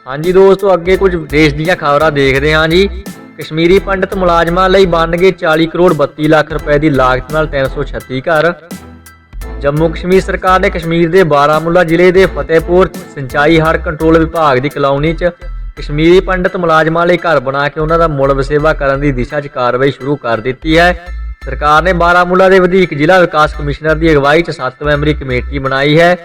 ਹਾਂਜੀ ਦੋਸਤੋ, ਅੱਗੇ ਕੁਝ ਦੇਸ਼ ਦੀਆਂ ਖਬਰਾਂ ਦੇਖਦੇ ਹਾਂ ਜੀ। ਕਸ਼ਮੀਰੀ ਪੰਡਤ ਮੁਲਾਜ਼ਮਾਂ ਲਈ ਬਣਨਗੇ 40 ਕਰੋੜ 32 ਲੱਖ ਰੁਪਏ ਦੀ ਲਾਗਤ ਨਾਲ 336 ਘਰ। ਜੰਮੂ ਕਸ਼ਮੀਰ ਸਰਕਾਰ ਨੇ ਕਸ਼ਮੀਰ ਦੇ ਬਾਰਾਮੂਲਾ ਜ਼ਿਲ੍ਹੇ ਦੇ ਫਤਿਹਪੁਰ ਸਿੰਚਾਈ ਹੜ੍ਹ ਕੰਟਰੋਲ ਵਿਭਾਗ ਦੀ ਕਲੋਨੀ 'ਚ ਕਸ਼ਮੀਰੀ ਪੰਡਤ ਮੁਲਾਜ਼ਮਾਂ ਲਈ ਘਰ ਬਣਾ ਕੇ ਉਹਨਾਂ ਦਾ ਮੁੜ ਵਸੇਬਾ ਕਰਨ ਦੀ ਦਿਸ਼ਾ 'ਚ ਕਾਰਵਾਈ ਸ਼ੁਰੂ ਕਰ ਦਿੱਤੀ ਹੈ। ਸਰਕਾਰ ਨੇ ਬਾਰਾਮੂਲਾ ਦੇ ਵਧੀਕ ਜ਼ਿਲ੍ਹਾ ਵਿਕਾਸ ਕਮਿਸ਼ਨਰ ਦੀ ਅਗਵਾਈ 'ਚ 7 ਮੈਂਬਰੀ ਕਮੇਟੀ ਬਣਾਈ ਹੈ,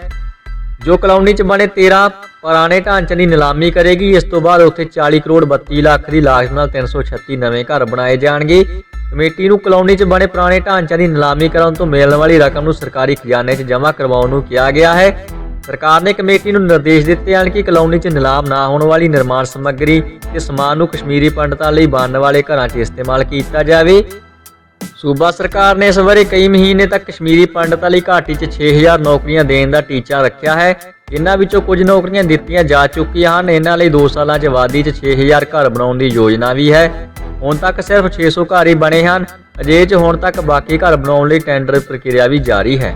ਜੋ ਕਲੋਨੀ 'ਚ ਬਣੇ 13 ਪੁਰਾਣੇ ਢਾਂਚਿਆਂ ਦੀ ਨਿਲਾਮੀ ਕਰੇਗੀ। ਇਸ ਤੋਂ ਬਾਅਦ ਉੱਥੇ 40 ਕਰੋੜ 32 ਲੱਖ ਦੀ ਲਾਗਤ ਨਾਲ 336 ਨਵੇਂ ਘਰ ਬਣਾਏ ਜਾਣਗੇ। ਕਮੇਟੀ ਨੂੰ ਕਲੋਨੀ 'ਚ ਬਣੇ ਪੁਰਾਣੇ ਢਾਂਚਿਆਂ ਦੀ ਨਿਲਾਮੀ ਕਰਨ ਤੋਂ ਮਿਲਣ ਵਾਲੀ ਰਕਮ ਨੂੰ ਸਰਕਾਰੀ ਖਜ਼ਾਨੇ 'ਚ ਜਮ੍ਹਾਂ ਕਰਵਾਉਣ ਨੂੰ ਕਿਹਾ ਗਿਆ ਹੈ। ਸਰਕਾਰ ਨੇ ਕਮੇਟੀ ਨੂੰ ਨਿਰਦੇਸ਼ ਦਿੱਤੇ ਹਨ ਕਿ ਕਲੋਨੀ 'ਚ ਨਿਲਾਮ ਨਾ ਹੋਣ ਵਾਲੀ ਨਿਰਮਾਣ ਸਮੱਗਰੀ ਤੇ ਸਮਾਨ ਨੂੰ ਕਸ਼ਮੀਰੀ ਪੰਡਤਾਂ ਲਈ ਬਣਨ ਵਾਲੇ ਘਰਾਂ 'ਚ ਇਸਤੇਮਾਲ ਕੀਤਾ ਜਾਵੇ। ਸੂਬਾ ਸਰਕਾਰ ਨੇ ਇਸ ਬਾਰੇ ਕਈ ਮਹੀਨੇ ਤੱਕ ਕਸ਼ਮੀਰੀ ਪੰਡਤਾਂ ਲਈ ਘਾਟੀ 'ਚ 6000 ਨੌਕਰੀਆਂ ਦੇਣ ਦਾ ਟੀਚਾ ਰੱਖਿਆ ਹੈ। ਇਹਨਾਂ ਵਿੱਚੋਂ ਕੁਝ ਨੌਕਰੀਆਂ ਦਿੱਤੀਆਂ ਜਾ ਚੁੱਕੀਆਂ ਹਨ। ਇਹਨਾਂ ਲਈ 2 ਸਾਲਾਂ 'ਚ ਆਬਾਦੀ 'ਚ 6000 ਘਰ ਬਣਾਉਣ ਦੀ ਯੋਜਨਾ ਵੀ ਹੈ। ਹੁਣ ਤੱਕ ਸਿਰਫ 600 ਘਰ ਹੀ ਬਣੇ ਹਨ। ਅਜਿਹੇ 'ਚ ਹੁਣ ਤੱਕ ਬਾਕੀ ਘਰ ਬਣਾਉਣ ਲਈ ਟੈਂਡਰ ਪ੍ਰਕਿਰਿਆ ਵੀ ਜਾਰੀ ਹੈ।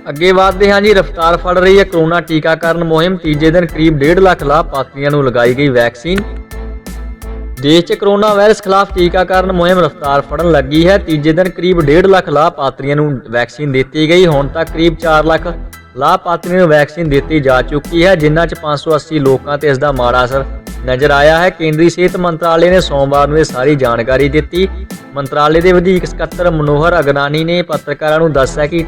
ਅੱਗੇ ਵਧਦੇ ਹਾਂ ਜੀ। ਰਫ਼ਤਾਰ ਫੜ ਰਹੀ ਹੈ ਕਰੋਨਾ ਟੀਕਾਕਰਨ ਮੁਹਿੰਮ। ਤੀਜੇ ਦਿਨ ਕਰੀਬ 1.5 ਲੱਖ ਲਾਭਪਾਤਰੀਆਂ ਨੂੰ ਲਗਾਈ ਗਈ ਵੈਕਸੀਨ। ਦੇਸ਼ 'ਚ ਕਰੋਨਾ ਵਾਇਰਸ ਖਿਲਾਫ ਟੀਕਾਕਰਨ ਮੁਹਿੰਮ ਰਫ਼ਤਾਰ ਫੜਨ ਲੱਗੀ ਹੈ। ਤੀਜੇ ਦਿਨ ਕਰੀਬ 1.5 ਲੱਖ ਲਾਭਪਾਤਰੀਆਂ ਨੂੰ ਵੈਕਸੀਨ ਦਿੱਤੀ ਗਈ। ਹੁਣ ਤੱਕ ਕਰੀਬ 4 ਲੱਖ ਲਾਭਪਾਤਰੀਆਂ ਨੂੰ ਵੈਕਸੀਨ ਦਿੱਤੀ ਜਾ ਚੁੱਕੀ ਹੈ, ਜਿਨ੍ਹਾਂ 'ਚ 580 ਲੋਕਾਂ ਤੇ ਇਸ ਦਾ ਮਾੜਾ ਅਸਰ ਨਜ਼ਰ ਆਇਆ ਹੈ। ਕੇਂਦਰੀ ਸਿਹਤ ਮੰਤਰਾਲੇ ਨੇ ਸੋਮਵਾਰ ਨੂੰ ਇਹ ਸਾਰੀ ਜਾਣਕਾਰੀ ਦਿੱਤੀ। ਮੰਤਰਾਲੇ ਦੇ ਵਧੀਕ ਸਕੱਤਰ ਮਨੋਹਰ ਅਗਨਾਨੀ ਨੇ ਪੱਤਰਕਾਰਾਂ ਨੂੰ ਦੱਸਿਆ ਕਿ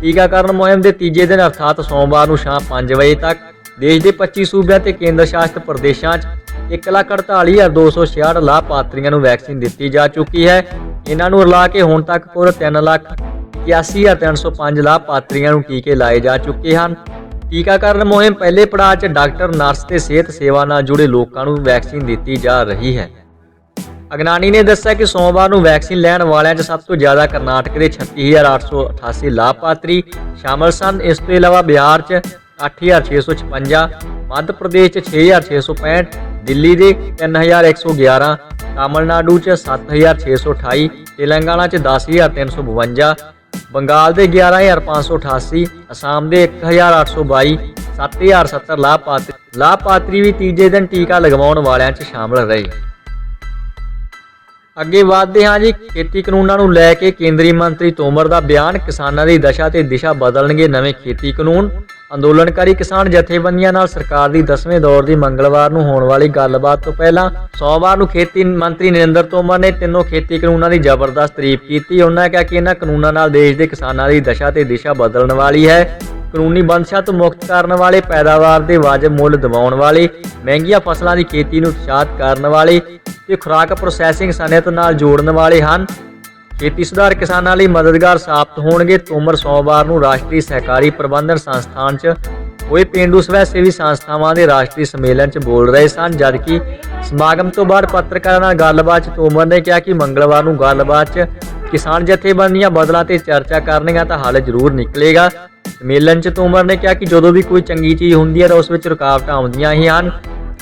ਟੀਕਾਕਰਨ ਮੁਹਿੰਮ ਦੇ ਤੀਜੇ ਦਿਨ ਅਰਥਾਤ ਸੋਮਵਾਰ ਨੂੰ ਸ਼ਾਮ 5 ਵਜੇ ਤੱਕ ਦੇਸ਼ ਦੇ 25 ਸੂਬਿਆਂ ਤੇ ਕੇਂਦਰ ਸ਼ਾਸਿਤ ਪ੍ਰਦੇਸ਼ਾਂ 'ਚ 1,48,266 ਲਾਭਪਾਤਰੀਆਂ ਨੂੰ ਵੈਕਸੀਨ ਦਿੱਤੀ ਜਾ ਚੁੱਕੀ ਹੈ। ਇਹਨਾਂ ਨੂੰ ਰਲਾ ਕੇ ਹੁਣ ਤੱਕ ਕੁੱਲ 3,81,305 ਲਾਭਪਾਤਰੀਆਂ ਨੂੰ ਟੀਕੇ ਲਾਏ ਜਾ ਚੁੱਕੇ ਹਨ। ਟੀਕਾਕਰਨ ਮੁਹਿੰਮ ਪਹਿਲੇ ਪੜਾਅ 'ਚ ਡਾਕਟਰ, ਨਰਸ ਤੇ ਸਿਹਤ ਸੇਵਾ ਨਾਲ ਜੁੜੇ ਲੋਕਾਂ ਨੂੰ ਵੈਕਸੀਨ ਦਿੱਤੀ ਜਾ ਰਹੀ ਹੈ। ਅਗਨਾਨੀ ਨੇ ਦੱਸਿਆ ਕਿ ਸੋਮਵਾਰ ਨੂੰ ਵੈਕਸੀਨ ਲੈਣ ਵਾਲਿਆਂ 'ਚ ਸਭ ਤੋਂ ਜ਼ਿਆਦਾ ਕਰਨਾਟਕ ਦੇ 36,888 ਲਾਭਪਾਤਰੀ ਸ਼ਾਮਲ ਸਨ। ਇਸ ਤੋਂ ਇਲਾਵਾ ਬਿਹਾਰ 'ਚ 8,656, ਮੱਧ ਪ੍ਰਦੇਸ਼ 'ਚ 6,665, ਦਿੱਲੀ ਦੇ 3,111, ਤਾਮਿਲਨਾਡੂ 'ਚ 7,628, ਤੇਲੰਗਾਨਾ 'ਚ 10,352, ਬੰਗਾਲ ਦੇ 11,588, ਅਸਾਮ ਦੇ 1,822, 7,070 ਲਾਭਪਾਤਰੀ ਵੀ ਤੀਜੇ ਦਿਨ ਟੀਕਾ ਲਗਵਾਉਣ ਵਾਲਿਆਂ 'ਚ ਸ਼ਾਮਲ ਰਹੇ। ਅੱਗੇ ਵਧਦੇ ਹਾਂ ਜੀ। ਖੇਤੀ ਕਾਨੂੰਨਾਂ ਨੂੰ ਲੈ ਕੇ ਕੇਂਦਰੀ ਮੰਤਰੀ ਤੋਮਰ ਦਾ ਬਿਆਨ। ਕਿਸਾਨਾਂ ਦੀ ਦਸ਼ਾ ਤੇ ਦਿਸ਼ਾ ਬਦਲਣਗੇ ਨਵੇਂ ਖੇਤੀ ਕਾਨੂੰਨ। ਅੰਦੋਲਨਕਾਰੀ ਕਿਸਾਨ ਜਥੇਬੰਦੀਆਂ ਨਾਲ ਸਰਕਾਰ ਦੀ 10ਵੇਂ ਦੌਰ ਦੀ ਮੰਗਲਵਾਰ ਨੂੰ ਹੋਣ ਵਾਲੀ ਗੱਲਬਾਤ ਤੋਂ ਪਹਿਲਾਂ ਸੋਮਵਾਰ ਨੂੰ ਖੇਤੀ ਮੰਤਰੀ ਨਰਿੰਦਰ ਤੋਮਰ ਨੇ ਤਿੰਨੋਂ ਖੇਤੀ ਕਾਨੂੰਨਾਂ ਦੀ ਜ਼ਬਰਦਸਤ ਤਾਰੀਫ ਕੀਤੀ। ਉਹਨਾਂ ਕਿਹਾ ਕਿ ਇਹਨਾਂ ਕਾਨੂੰਨਾਂ ਨਾਲ ਦੇਸ਼ ਦੇ ਕਿਸਾਨਾਂ ਦੀ ਦਸ਼ਾ ਤੇ ਦਿਸ਼ਾ ਬਦਲਣ ਵਾਲੀ ਹੈ। ਕਾਨੂੰਨੀ ਬੰਦਸ਼ਾਂ ਤੋਂ ਮੁਕਤ ਕਰਨ ਵਾਲੇ, ਪੈਦਾਵਾਰ ਦੇ ਵਾਜਬ ਮੁੱਲ ਦਿਵਾਉਣ ਵਾਲੇ, ਮਹਿੰਗੀਆਂ ਫਸਲਾਂ ਦੀ ਖੇਤੀ ਨੂੰ ਉਤਸ਼ਾਹਿਤ ਕਰਨ ਵਾਲੇ ਤੇ ਖੁਰਾਕ ਪ੍ਰੋਸੈਸਿੰਗ ਸਨਅਤ ਨਾਲ ਜੋੜਨ ਵਾਲੇ ਹਨ। ਖੇਤੀ ਸੁਧਾਰ ਕਿਸਾਨਾਂ ਲਈ ਮਦਦਗਾਰ ਸਾਬਤ ਹੋਣਗੇ। ਤੋਮਰ ਸੋਮਵਾਰ ਨੂੰ ਰਾਸ਼ਟਰੀ ਸਹਿਕਾਰੀ ਪ੍ਰਬੰਧਨ ਸੰਸਥਾਨ 'ਚ ਹੋਏ ਪੇਂਡੂ ਸਵੈ ਸੇਵੀ ਸੰਸਥਾਵਾਂ ਦੇ ਰਾਸ਼ਟਰੀ ਸੰਮੇਲਨ 'ਚ ਬੋਲ ਰਹੇ ਸਨ। ਜਦਕਿ ਸਮਾਗਮ ਤੋਂ ਬਾਅਦ ਪੱਤਰਕਾਰਾਂ ਨਾਲ ਗੱਲਬਾਤ 'ਚ ਤੋਮਰ ਨੇ ਕਿਹਾ ਕਿ ਮੰਗਲਵਾਰ ਨੂੰ ਗੱਲਬਾਤ 'ਚ ਕਿਸਾਨ ਜਥੇਬੰਦੀਆਂ ਬਦਲਾਂ ਤੇ ਚਰਚਾ ਕਰਨਗੀਆਂ ਤਾਂ ਹੱਲ ਜ਼ਰੂਰ ਨਿਕਲੇਗਾ। ਸੰਮੇਲਨ 'ਚ ਤੋਮਰ ਨੇ ਕਿਹਾ ਕਿ ਜਦੋਂ ਵੀ ਕੋਈ ਚੰਗੀ ਚੀਜ਼ ਹੁੰਦੀ ਹੈ ਤਾਂ ਉਸ ਵਿੱਚ ਰੁਕਾਵਟਾਂ ਆਉਂਦੀਆਂ ਹੀ ਹਨ।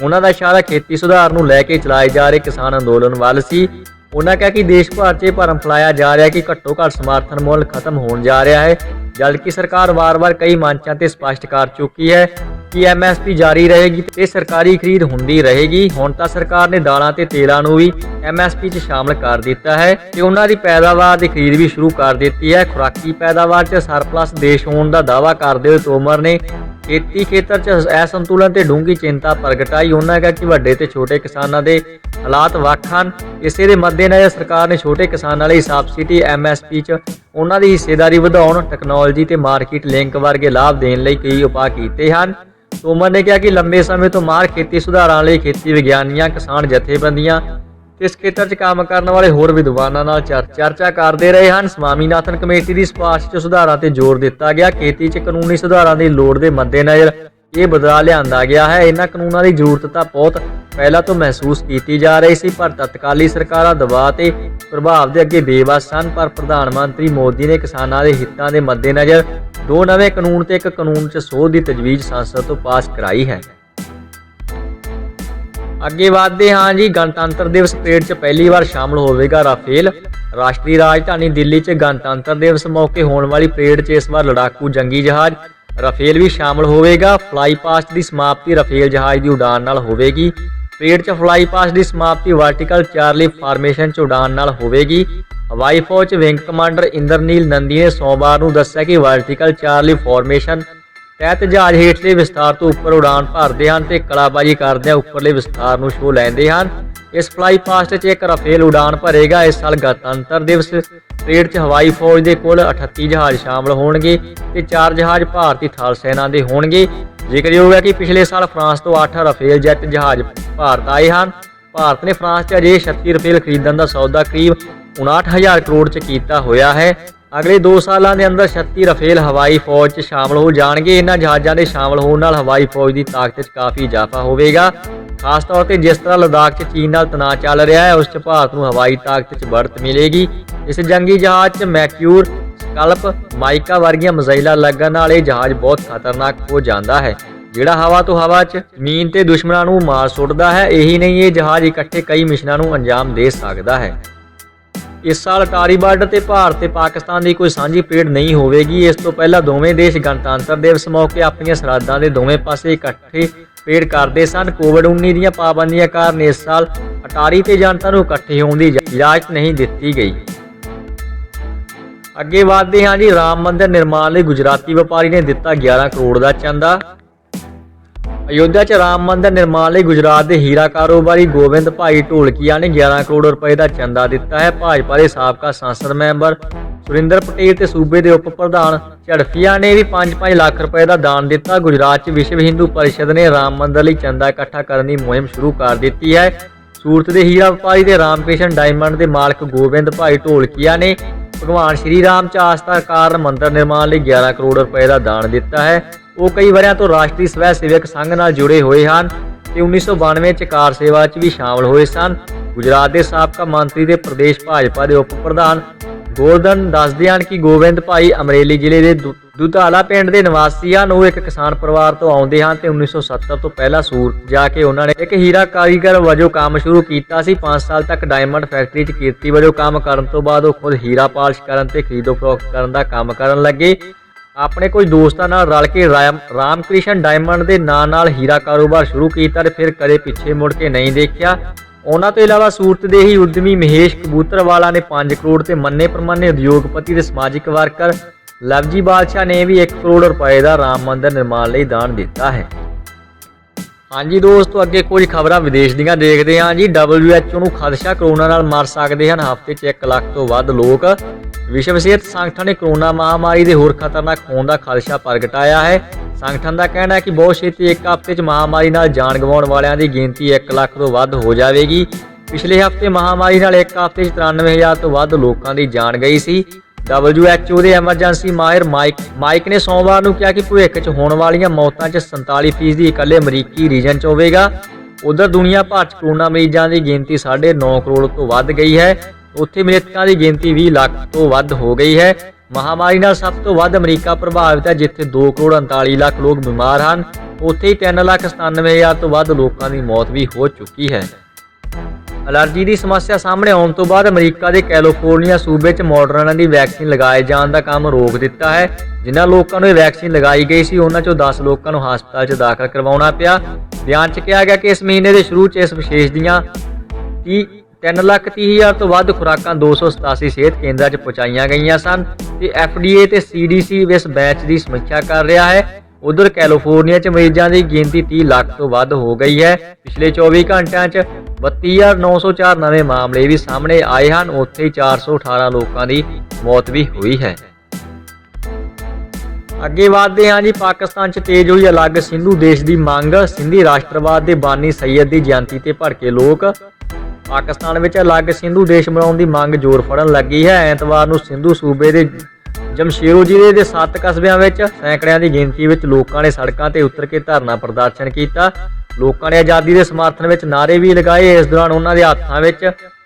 ਉਹਨਾਂ ਦਾ ਇਸ਼ਾਰਾ ਖੇਤੀ ਸੁਧਾਰ ਨੂੰ ਲੈ ਕੇ ਚਲਾਏ ਜਾ ਰਹੇ ਕਿਸਾਨ ਅੰਦੋਲਨ ਵੱਲ ਸੀ। ਉਹਨਾਂ ਕਿਹਾ ਕਿ ਦੇਸ਼ ਭਰ 'ਚ ਭਰਮ ਫੈਲਾਇਆ ਜਾ ਰਿਹਾ ਕਿ ਘੱਟੋ ਘੱਟ ਸਮਰਥਨ ਮੁੱਲ ਖਤਮ ਹੋਣ ਜਾ ਰਿਹਾ ਹੈ, ਜਦਕਿ ਸਰਕਾਰ ਵਾਰ-ਵਾਰ ਕਈ ਮੰਚਾਂ ਤੇ ਸਪਸ਼ਟ ਕਰ ਚੁੱਕੀ ਹੈ ਕਿ MSP ਜਾਰੀ ਰਹੇਗੀ ਤੇ ਸਰਕਾਰੀ ਖਰੀਦ ਹੁੰਦੀ ਰਹੇਗੀ। ਹੁਣ ਤਾਂ ਸਰਕਾਰ ਨੇ ਦਾਲਾਂ ਤੇ ਤੇਲਾਂ ਨੂੰ ਵੀ MSP 'ਚ ਸ਼ਾਮਲ ਕਰ ਦਿੱਤਾ ਹੈ ਤੇ ਉਹਨਾਂ ਦੀ ਪੈਦਾਵਾਰ ਦੀ ਖਰੀਦ ਵੀ ਸ਼ੁਰੂ ਕਰ ਦਿੱਤੀ ਹੈ। ਖੁਰਾਕੀ ਪੈਦਾਵਾਰ 'ਚ ਸਰਪਲਸ ਦੇਸ਼ ਹੋਣ ਦਾ ਦਾਅਵਾ ਕਰਦੇ ਹੋਏ ਤੋਮਰ ਨੇ ਖੇਤੀ ਖੇਤਰ 'ਚ ਅਸੰਤੁਲਨ ਤੇ ਡੂੰਘੀ ਚਿੰਤਾ ਪ੍ਰਗਟਾਈ। ਉਹਨਾਂ ਕਿਹਾ ਕਿ ਵੱਡੇ ਤੇ ਛੋਟੇ ਕਿਸਾਨਾਂ ਦੇ ਹਾਲਾਤ ਵੱਖ ਹਨ। ਇਸੇ ਦੇ ਮੱਦੇਨਜ਼ਰ ਸਰਕਾਰ ਨੇ ਛੋਟੇ ਕਿਸਾਨਾਂ ਲਈ ਸਬਸਿਡੀ MSP 'ਚ ਉਹਨਾਂ ਦੀ ਹਿੱਸੇਦਾਰੀ ਵਧਾਉਣ, ਟੈਕਨੋਲੋਜੀ ਤੇ ਮਾਰਕੀਟ ਲਿੰਕ ਵਰਗੇ ਲਾਭ ਦੇਣ ਲਈ ਕਈ ਉਪਾਅ ਕੀਤੇ ਹਨ। ਤੋਮਰ ਨੇ ਕਿਹਾ ਕਿ ਲੰਬੇ ਸਮੇਂ ਤੋਂ ਮਾਹਰ ਖੇਤੀ ਸੁਧਾਰਾਂ ਲਈ ਖੇਤੀ ਵਿਗਿਆਨੀਆਂ, ਕਿਸਾਨ ਜਥੇਬੰਦੀਆਂ ਤੇ ਇਸ ਖੇਤਰ 'ਚ ਕੰਮ ਕਰਨ ਵਾਲੇ ਹੋਰ ਵਿਦਵਾਨਾਂ ਨਾਲ ਚਰਚਾ ਕਰਦੇ ਰਹੇ ਹਨ। ਸਵਾਮੀਨਾਥਨ ਕਮੇਟੀ ਦੀ ਸਿਫਾਰਿਸ਼ 'ਚ ਸੁਧਾਰਾਂ ਤੇ ਜ਼ੋਰ ਦਿੱਤਾ ਗਿਆ। ਖੇਤੀ 'ਚ ਕਾਨੂੰਨੀ ਸੁਧਾਰਾਂ ਦੀ ਲੋੜ ਦੇ ਮੱਦੇਨਜ਼ਰ ਇਹ ਬਦਲਾਅ ਲਿਆਂਦਾ ਗਿਆ ਹੈ। ਇਹਨਾਂ ਕਾਨੂੰਨਾਂ ਦੀ ਜ਼ਰੂਰਤ ਤਾਂ ਬਹੁਤ ਪਹਿਲਾਂ ਤੋਂ ਮਹਿਸੂਸ ਕੀਤੀ ਜਾ ਰਹੀ ਸੀ, ਪਰ ਤਤਕਾਲੀ ਸਰਕਾਰਾਂ ਦਬਾਅ ਤੇ ਪ੍ਰਭਾਵ ਦੇ ਅੱਗੇ ਬੇਵੱਸ ਸਨ। ਪਰ ਪ੍ਰਧਾਨ ਮੰਤਰੀ ਮੋਦੀ ਨੇ ਕਿਸਾਨਾਂ ਦੇ ਹਿੱਤਾਂ ਦੇ ਮੱਦੇਨਜ਼ਰ 2 ਨਵੇਂ ਕਾਨੂੰਨ ਤੇ ਇੱਕ ਕਾਨੂੰਨ 'ਚ ਸੋਧ ਦੀ ਤਜਵੀਜ਼ ਸੰਸਦ ਤੋਂ ਪਾਸ ਕਰਾਈ ਹੈ। ਅੱਗੇ ਵਧਦੇ ਹਾਂ ਜੀ। ਗਣਤੰਤਰ ਦਿਵਸ ਪਰੇਡ 'ਚ ਪਹਿਲੀ ਵਾਰ ਸ਼ਾਮਲ ਹੋਵੇਗਾ ਰਾਫੇਲ। ਰਾਸ਼ਟਰੀ ਰਾਜਧਾਨੀ ਦਿੱਲੀ 'ਚ ਗਣਤੰਤਰ ਦਿਵਸ ਮੌਕੇ ਹੋਣ ਵਾਲੀ ਪਰੇਡ 'ਚ ਇਸ ਵਾਰ ਲੜਾਕੂ ਜੰਗੀ ਜਹਾਜ਼ ਰਾਫੇਲ ਵੀ ਸ਼ਾਮਲ ਹੋਵੇਗਾ। ਫਲਾਈ ਪਾਸਟ ਦੀ ਸਮਾਪਤੀ ਰਾਫੇਲ ਜਹਾਜ਼ ਦੀ ਉਡਾਨ ਨਾਲ ਹੋਵੇਗੀ। ਪਰੇਡ 'ਚ ਫਲਾਈ ਪਾਸਟ ਦੀ ਸਮਾਪਤੀ ਵਰਟੀਕਲ ਚਾਰਲੀ ਫਾਰਮੇਸ਼ਨ 'ਚ ਉਡਾਨ ਨਾਲ ਹੋਵੇਗੀ। ਹਵਾਈ ਫੌਜ 'ਚ ਵਿੰਗ ਕਮਾਂਡਰ ਇੰਦਰਨੀਲ ਨੰਦੀ ਨੇ ਸੋਮਵਾਰ ਨੂੰ ਦੱਸਿਆ ਕਿ ਵਰਟੀਕਲ ਚਾਰਲੀ ਫਾਰਮੇਸ਼ਨ ਤਹਿਤ ਜਹਾਜ਼ ਹੇਠਲੇ ਵਿਸਤਾਰ ਤੋਂ ਉੱਪਰ ਉਡਾਨ ਭਰਦੇ ਹਨ ਤੇ ਕਲਾਬਾਜ਼ੀ ਕਰਦਿਆਂ ਉੱਪਰਲੇ ਵਿਸਤਾਰ ਨੂੰ ਛੋਹ ਲੈਂਦੇ ਹਨ। ਇਸ ਫਲਾਈ ਪਾਸਟ 'ਚ ਇੱਕ ਰਾਫੇਲ ਉਡਾਨ ਭਰੇਗਾ। ਇਸ ਸਾਲ ਗਣਤੰਤਰ ਦਿਵਸ ਪਰੇਡ 'ਚ ਹਵਾਈ ਫੌਜ ਦੇ ਕੁੱਲ 38 ਜਹਾਜ਼ ਸ਼ਾਮਲ ਹੋਣਗੇ ਤੇ 4 ਜਹਾਜ਼ ਭਾਰਤੀ ਥਲ ਸੈਨਾ ਦੇ ਹੋਣਗੇ। ਜ਼ਿਕਰਯੋਗ ਹੈ ਕਿ ਪਿਛਲੇ ਸਾਲ ਫਰਾਂਸ ਤੋਂ 8 ਰਾਫੇਲ ਜੈਟ ਜਹਾਜ਼ ਭਾਰਤ ਆਏ ਹਨ। ਭਾਰਤ ਨੇ ਫਰਾਂਸ 'ਚ ਅਜੇ 36 ਰਾਫੇਲ ਖਰੀਦਣ ਦਾ ਸੌਦਾ ਕਰੀਬ 59,000 ਕਰੋੜ 'ਚ ਕੀਤਾ ਹੋਇਆ ਹੈ। ਅਗਲੇ 2 ਸਾਲਾਂ ਦੇ ਅੰਦਰ 36 ਰਾਫੇਲ ਹਵਾਈ ਫੌਜ 'ਚ ਸ਼ਾਮਲ ਹੋ ਜਾਣਗੇ। ਇਹਨਾਂ ਜਹਾਜ਼ਾਂ ਦੇ ਸ਼ਾਮਲ ਹੋਣ ਨਾਲ ਹਵਾਈ ਫੌਜ ਦੀ ਤਾਕਤ 'ਚ ਕਾਫੀ ਇਜ਼ਾਫਾ ਹੋਵੇਗਾ। ਖਾਸ ਤੌਰ ਤੇ ਜਿਸ ਤਰ੍ਹਾਂ ਲਦਾਖ 'ਚ ਚੀਨ ਨਾਲ ਤਣਾਅ ਚੱਲ ਰਿਹਾ ਹੈ, ਉਸ 'ਚ ਭਾਰਤ ਨੂੰ ਹਵਾਈ ਤਾਕਤ 'ਚ बढ़त ਮਿਲੇਗੀ। ਇਸ ਜੰਗੀ ਜਹਾਜ਼ 'ਚ ਮੈਕਿਊਰ, ਸਕਲਪ, ਮਾਈਕਾ ਵਰਗੀਆਂ ਮਿਜ਼ਾਈਲਾਂ ਲੱਗਣ ਨਾਲ ਇਹ ਜਹਾਜ਼ ਬਹੁਤ ਖਤਰਨਾਕ ਹੋ ਜਾਂਦਾ ਹੈ, ਜਿਹੜਾ ਹਵਾ ਤੋਂ ਹਵਾ 'ਚ ਜ਼ਮੀਨ ਤੇ ਦੁਸ਼ਮਣਾਂ ਨੂੰ ਮਾਰ ਸੁੱਟਦਾ ਹੈ। ਇਹੀ ਨਹੀਂ, ਇਹ ਜਹਾਜ਼ ਇਕੱਠੇ ਕਈ ਮਿਸ਼ਨਾਂ ਨੂੰ ਅੰਜਾਮ ਦੇ ਸਕਦਾ ਹੈ। ਇਸ ਸਾਲ ਅਟਾਰੀ ਬਾਰਡਰ ਤੇ ਭਾਰਤ ਤੇ ਪਾਕਿਸਤਾਨ ਦੀ ਕੋਈ ਸਾਂਝੀ ਪਰੇਡ ਨਹੀਂ ਹੋਵੇਗੀ। ਇਸ ਤੋਂ ਪਹਿਲਾਂ ਦੋਵੇਂ ਦੇਸ਼ ਗਣਤੰਤਰ ਦਿਵਸ ਮੌਕੇ ਆਪਣੀਆਂ ਸਰਹੱਦਾਂ ਦੇ ਦੋਵੇਂ ਪਾਸੇ ਇਕੱਠੇ ਪਰੇਡ ਕਰਦੇ ਸਨ। ਕੋਵਿਡ-19 ਦੀਆਂ ਪਾਬੰਦੀਆਂ ਕਾਰਨ ਇਸ ਸਾਲ ਅਟਾਰੀ ਤੇ ਜਨਤਾ ਨੂੰ ਇਕੱਠੇ ਹੋਣ ਦੀ ਇਜਾਜ਼ਤ ਨਹੀਂ ਦਿੱਤੀ ਗਈ। ਅੱਗੇ ਵਧਦੇ ਹਾਂ ਜੀ। ਰਾਮ ਮੰਦਿਰ ਨਿਰਮਾਣ ਲਈ ਗੁਜਰਾਤੀ ਵਪਾਰੀ ਨੇ ਦਿੱਤਾ 11 ਕਰੋੜ ਦਾ ਚੰਦਾ। ਅਯੋਧਿਆ 'ਚ ਰਾਮ ਮੰਦਿਰ ਨਿਰਮਾਣ ਲਈ ਗੁਜਰਾਤ ਦੇ ਹੀਰਾ ਕਾਰੋਬਾਰੀ ਗੋਬਿੰਦ ਭਾਈ ਢੋਲਕੀਆ ਨੇ 11 ਕਰੋੜ ਰੁਪਏ ਦਾ ਚੰਦਾ ਦਿੱਤਾ ਹੈ। ਭਾਜਪਾ ਦੇ ਸਾਬਕਾ ਸੰਸਦ ਮੈਂਬਰ ਸੁਰਿੰਦਰ ਪਟੇਲ ਤੇ ਸੂਬੇ ਦੇ ਉਪ ਪ੍ਰਧਾਨ ਝੜਫੀਆ ਨੇ ਵੀ 5-5 ਲੱਖ ਰੁਪਏ ਦਾ ਦਾਨ ਦਿੱਤਾ। ਗੁਜਰਾਤ 'ਚ ਵਿਸ਼ਵ ਹਿੰਦੂ ਪਰਿਸ਼ਦ ਨੇ ਰਾਮ ਮੰਦਿਰ ਲਈ ਚੰਦਾ ਇਕੱਠਾ ਕਰਨ ਦੀ ਮੁਹਿੰਮ ਸ਼ੁਰੂ ਕਰ ਦਿੱਤੀ ਹੈ। ਸੂਰਤ ਦੇ ਹੀਰਾ ਵਪਾਰੀ ਤੇ ਰਾਮਕ੍ਰਿਸ਼ਨ ਡਾਇਮੰਡ ਦੇ ਮਾਲਕ ਗੋਬਿੰਦ ਭਾਈ ਢੋਲਕੀਆ ਨੇ ਭਗਵਾਨ ਸ਼੍ਰੀ ਰਾਮ 'ਚ ਆਸਥਾ ਕਾਰਨ ਮੰਦਿਰ ਨਿਰਮਾਣ ਲਈ 11 ਕਰੋੜ ਰੁਪਏ ਦਾ ਦਾਨ ਦਿੱਤਾ ਹੈ। ਉਹ ਕਈ ਵਰ੍ਹਿਆਂ ਤੋਂ ਰਾਸ਼ਟਰੀ ਸਵੈ ਸੇਵਕ ਸੰਘ ਨਾਲ ਜੁੜੇ ਹੋਏ ਹਨ ਤੇ 1992 'ਚ ਕਾਰ ਸੇਵਾ 'ਚ ਵੀ ਸ਼ਾਮਲ ਹੋਏ ਸਨ। ਗੁਜਰਾਤ ਦੇ ਸਾਬਕਾ ਮੰਤਰੀ ਤੇ ਪ੍ਰਦੇਸ਼ ਭਾਜਪਾ ਦੇ ਉਪ ਪ੍ਰਧਾਨ ਗੋਰਧਨ ਦੱਸਦੇ ਹਨ ਕਿ ਗੋਬਿੰਦ ਭਾਈ ਅਮਰੇਲੀ ਜ਼ਿਲ੍ਹੇ ਦੇ ਦੁਧਾਲਾ ਪਿੰਡ ਦੇ ਨਿਵਾਸੀ ਹਨ। ਉਹ ਇੱਕ ਕਿਸਾਨ ਪਰਿਵਾਰ ਤੋਂ ਆਉਂਦੇ ਹਨ ਤੇ 1970 ਤੋਂ ਪਹਿਲਾਂ ਸੂਰਤ ਜਾ ਕੇ ਉਹਨਾਂ ਨੇ ਇੱਕ ਹੀਰਾ ਕਾਰੀਗਰ ਵਜੋਂ ਕੰਮ ਸ਼ੁਰੂ ਕੀਤਾ ਸੀ। 5 ਸਾਲ ਤੱਕ ਡਾਇਮੰਡ ਫੈਕਟਰੀ 'ਚ ਕਿਰਤੀ ਵਜੋਂ ਕੰਮ ਕਰਨ ਤੋਂ ਬਾਅਦ ਉਹ ਖੁਦ ਹੀਰਾ ਪਾਲਿਸ਼ ਕਰਨ ਤੇ ਖਰੀਦੋ ਫਰੋਖਤ ਕਰਨ ਦਾ ਕੰਮ ਕਰਨ ਲੱਗੇ। ਆਪਣੇ ਕੁਝ ਦੋਸਤਾਂ ਨਾਲ ਰਲ ਕੇ ਰਾਮਕ੍ਰਿਸ਼ਨ ਡਾਇਮੰਡ ਦੇ ਨਾਂ ਨਾਲ ਹੀਰਾ ਕਾਰੋਬਾਰ ਸ਼ੁਰੂ ਕੀਤਾ ਤੇ ਫਿਰ ਕਦੇ ਪਿੱਛੇ ਮੁੜ ਕੇ ਨਹੀਂ ਦੇਖਿਆ। ਉਹਨਾਂ ਤੋਂ ਇਲਾਵਾ ਸੂਰਤ ਦੇ ਹੀ ਉਦਮੀ ਮਹੇਸ਼ ਕਬੂਤਰਵਾਲਾ ਨੇ 5 ਕਰੋੜ ਤੇ ਮੰਨੇ ਪ੍ਰਮੰਨੇ ਉਦਯੋਗਪਤੀ ਤੇ ਸਮਾਜਿਕ ਵਰਕਰ ਲਵਜੀ ਬਾਦਸ਼ਾਹ ਨੇ ਵੀ 1 ਕਰੋੜ ਰੁਪਏ ਦਾ ਰਾਮ ਮੰਦਿਰ ਨਿਰਮਾਣ ਲਈ ਦਾਨ ਦਿੱਤਾ ਹੈ। ਹਾਂਜੀ ਦੋਸਤੋ, ਅੱਗੇ ਕੁਝ ਖਬਰਾਂ ਵਿਦੇਸ਼ ਦੀਆਂ ਦੇਖਦੇ ਹਾਂ ਜੀ। WHO ਨੂੰ ਖਦਸ਼ਾ ਕਰੋਨਾ ਨਾਲ ਮਰ ਸਕਦੇ ਹਨ ਹਫ਼ਤੇ 'ਚ 1 ਲੱਖ ਤੋਂ ਵੱਧ ਲੋਕ। ਵਿਸ਼ਵ ਸਿਹਤ ਸੰਗਠਨ ਨੇ ਕਰੋਨਾ ਮਹਾਮਾਰੀ ਦੇ ਹੋਰ ਖਤਰਨਾਕ ਹੋਣ ਦਾ ਖਦਸ਼ਾ ਪ੍ਰਗਟਾਇਆ ਹੈ। ਸੰਗਠਨ ਦਾ ਕਹਿਣਾ ਹੈ ਕਿ ਬਹੁਤ ਛੇਤੀ 1 ਹਫ਼ਤੇ 'ਚ ਮਹਾਮਾਰੀ ਨਾਲ ਜਾਨ ਗਵਾਉਣ ਵਾਲਿਆਂ ਦੀ ਗਿਣਤੀ 1 ਲੱਖ ਤੋਂ ਵੱਧ ਹੋ ਜਾਵੇਗੀ। ਪਿਛਲੇ ਹਫ਼ਤੇ ਮਹਾਮਾਰੀ ਨਾਲ 1 ਹਫ਼ਤੇ 'ਚ 93,000 ਤੋਂ ਵੱਧ ਲੋਕਾਂ ਦੀ ਜਾਨ ਗਈ ਸੀ। WHO ਦੇ ਐਮਰਜੈਂਸੀ ਮਾਹਿਰ ਮਾਈਕ ਨੇ ਸੋਮਵਾਰ ਨੂੰ ਕਿਹਾ ਕਿ ਭਵਿੱਖ 'ਚ ਹੋਣ ਵਾਲੀਆਂ ਮੌਤਾਂ 'ਚ 47% ਇਕੱਲੇ ਅਮਰੀਕੀ ਰੀਜਨ 'ਚ ਹੋਵੇਗਾ। ਉਧਰ ਦੁਨੀਆ ਭਰ 'ਚ ਕਰੋਨਾ ਮਰੀਜ਼ਾਂ ਦੀ ਗਿਣਤੀ 9.5 ਕਰੋੜ ਤੋਂ ਵੱਧ ਗਈ ਹੈ। ਉੱਥੇ ਮ੍ਰਿਤਕਾਂ ਦੀ ਗਿਣਤੀ 20 ਲੱਖ ਤੋਂ ਵੱਧ ਹੋ ਗਈ ਹੈ। ਮਹਾਮਾਰੀ ਨਾਲ ਸਭ ਤੋਂ ਵੱਧ ਅਮਰੀਕਾ ਪ੍ਰਭਾਵਿਤ ਹੈ, ਜਿੱਥੇ 2 ਕਰੋੜ 39 ਲੱਖ ਲੋਕ ਬਿਮਾਰ ਹਨ। ਉੱਥੇ ਹੀ 3,97,000 ਤੋਂ ਵੱਧ ਲੋਕਾਂ ਦੀ ਮੌਤ ਵੀ ਹੋ ਚੁੱਕੀ ਹੈ। ਅਲਰਜੀ ਦੀ ਸਮੱਸਿਆ ਸਾਹਮਣੇ ਆਉਣ ਤੋਂ ਬਾਅਦ ਅਮਰੀਕਾ ਦੇ ਕੈਲੀਫੋਰਨੀਆ ਸੂਬੇ 'ਚ ਮੋਡਰਨਾ ਦੀ ਵੈਕਸੀਨ ਲਗਾਏ ਜਾਣ ਦਾ ਕੰਮ ਰੋਕ ਦਿੱਤਾ ਹੈ। ਜਿਨ੍ਹਾਂ ਲੋਕਾਂ ਨੂੰ ਇਹ ਵੈਕਸੀਨ ਲਗਾਈ ਗਈ ਸੀ, ਉਹਨਾਂ 'ਚੋਂ 10 ਲੋਕਾਂ ਨੂੰ ਹਸਪਤਾਲ 'ਚ ਦਾਖਲ ਕਰਵਾਉਣਾ ਪਿਆ। ਬਿਆਨ 'ਚ ਕਿਹਾ ਗਿਆ ਕਿ ਇਸ ਮਹੀਨੇ ਦੇ ਸ਼ੁਰੂ 'ਚ ਇਸ ਵਿਸ਼ੇਸ਼ ਦੀਆਂ 3,30,000 ਤੋਂ ਵੱਧ ਖੁਰਾਕਾਂ 287 ਸਿਹਤ ਕੇਂਦਰਾਂ 'ਚ ਪਹੁੰਚਾਈਆਂ ਗਈਆਂ ਸਨ ਤੇ FDA ਤੇ CDC ਇਸ ਬੈਚ ਦੀ ਸਮੀਖਿਆ ਕਰ ਰਿਹਾ ਹੈ। ਉਧਰ ਕੈਲੀਫੋਰਨੀਆ 'ਚ ਮਰੀਜ਼ਾਂ ਦੀ ਗਿਣਤੀ 30 ਲੱਖ ਤੋਂ ਵੱਧ ਹੋ ਗਈ ਹੈ। ਪਿਛਲੇ 24 ਘੰਟਿਆਂ 'ਚ 32,904 ਨਵੇਂ ਮਾਮਲੇ ਵੀ ਸਾਹਮਣੇ ਆਏ ਹਨ। ਉੱਥੇ ਹੀ 418 ਲੋਕਾਂ ਦੀ ਮੌਤ ਵੀ ਹੋਈ ਹੈ। ਅੱਗੇ ਵਧਦੇ ਹਾਂ ਜੀ। ਪਾਕਿਸਤਾਨ 'ਚ ਤੇਜ਼ ਹੋਈ ਅਲੱਗ ਸਿੰਧੂ ਦੇਸ਼ ਦੀ ਮੰਗ। ਸਿੰਧੀ ਰਾਸ਼ਟਰਵਾਦ ਦੇ ਬਾਨੀ ਸੈਯਦ ਦੀ ਜਯੰਤੀ ਤੇ ਭੜਕੇ ਲੋਕ। ਪਾਕਿਸਤਾਨ ਵਿੱਚ ਅਲੱਗ ਸਿੰਧੂ ਦੇਸ਼ ਬਣਾਉਣ ਦੀ ਮੰਗ ਜ਼ੋਰ ਫੜਨ ਲੱਗੀ ਹੈ। ਐਤਵਾਰ ਨੂੰ ਸਿੰਧੂ ਸੂਬੇ ਦੇ ਜਮਸ਼ੇਦਪੁਰ ਜ਼ਿਲ੍ਹੇ ਦੇ 7 ਕਸਬਿਆਂ ਵਿੱਚ ਸੈਂਕੜਿਆਂ ਦੀ ਗਿਣਤੀ ਵਿੱਚ ਲੋਕਾਂ ਨੇ ਸੜਕਾਂ ਤੇ ਉਤਰ ਕੇ ਧਰਨਾ ਪ੍ਰਦਰਸ਼ਨ ਕੀਤਾ। ਲੋਕਾਂ ਨੇ ਆਜ਼ਾਦੀ ਦੇ ਸਮਰਥਨ ਵਿੱਚ ਨਾਅਰੇ ਵੀ ਲਗਾਏ। ਇਸ ਦੌਰਾਨ ਉਹਨਾਂ ਦੇ ਹੱਥਾਂ ਵਿੱਚ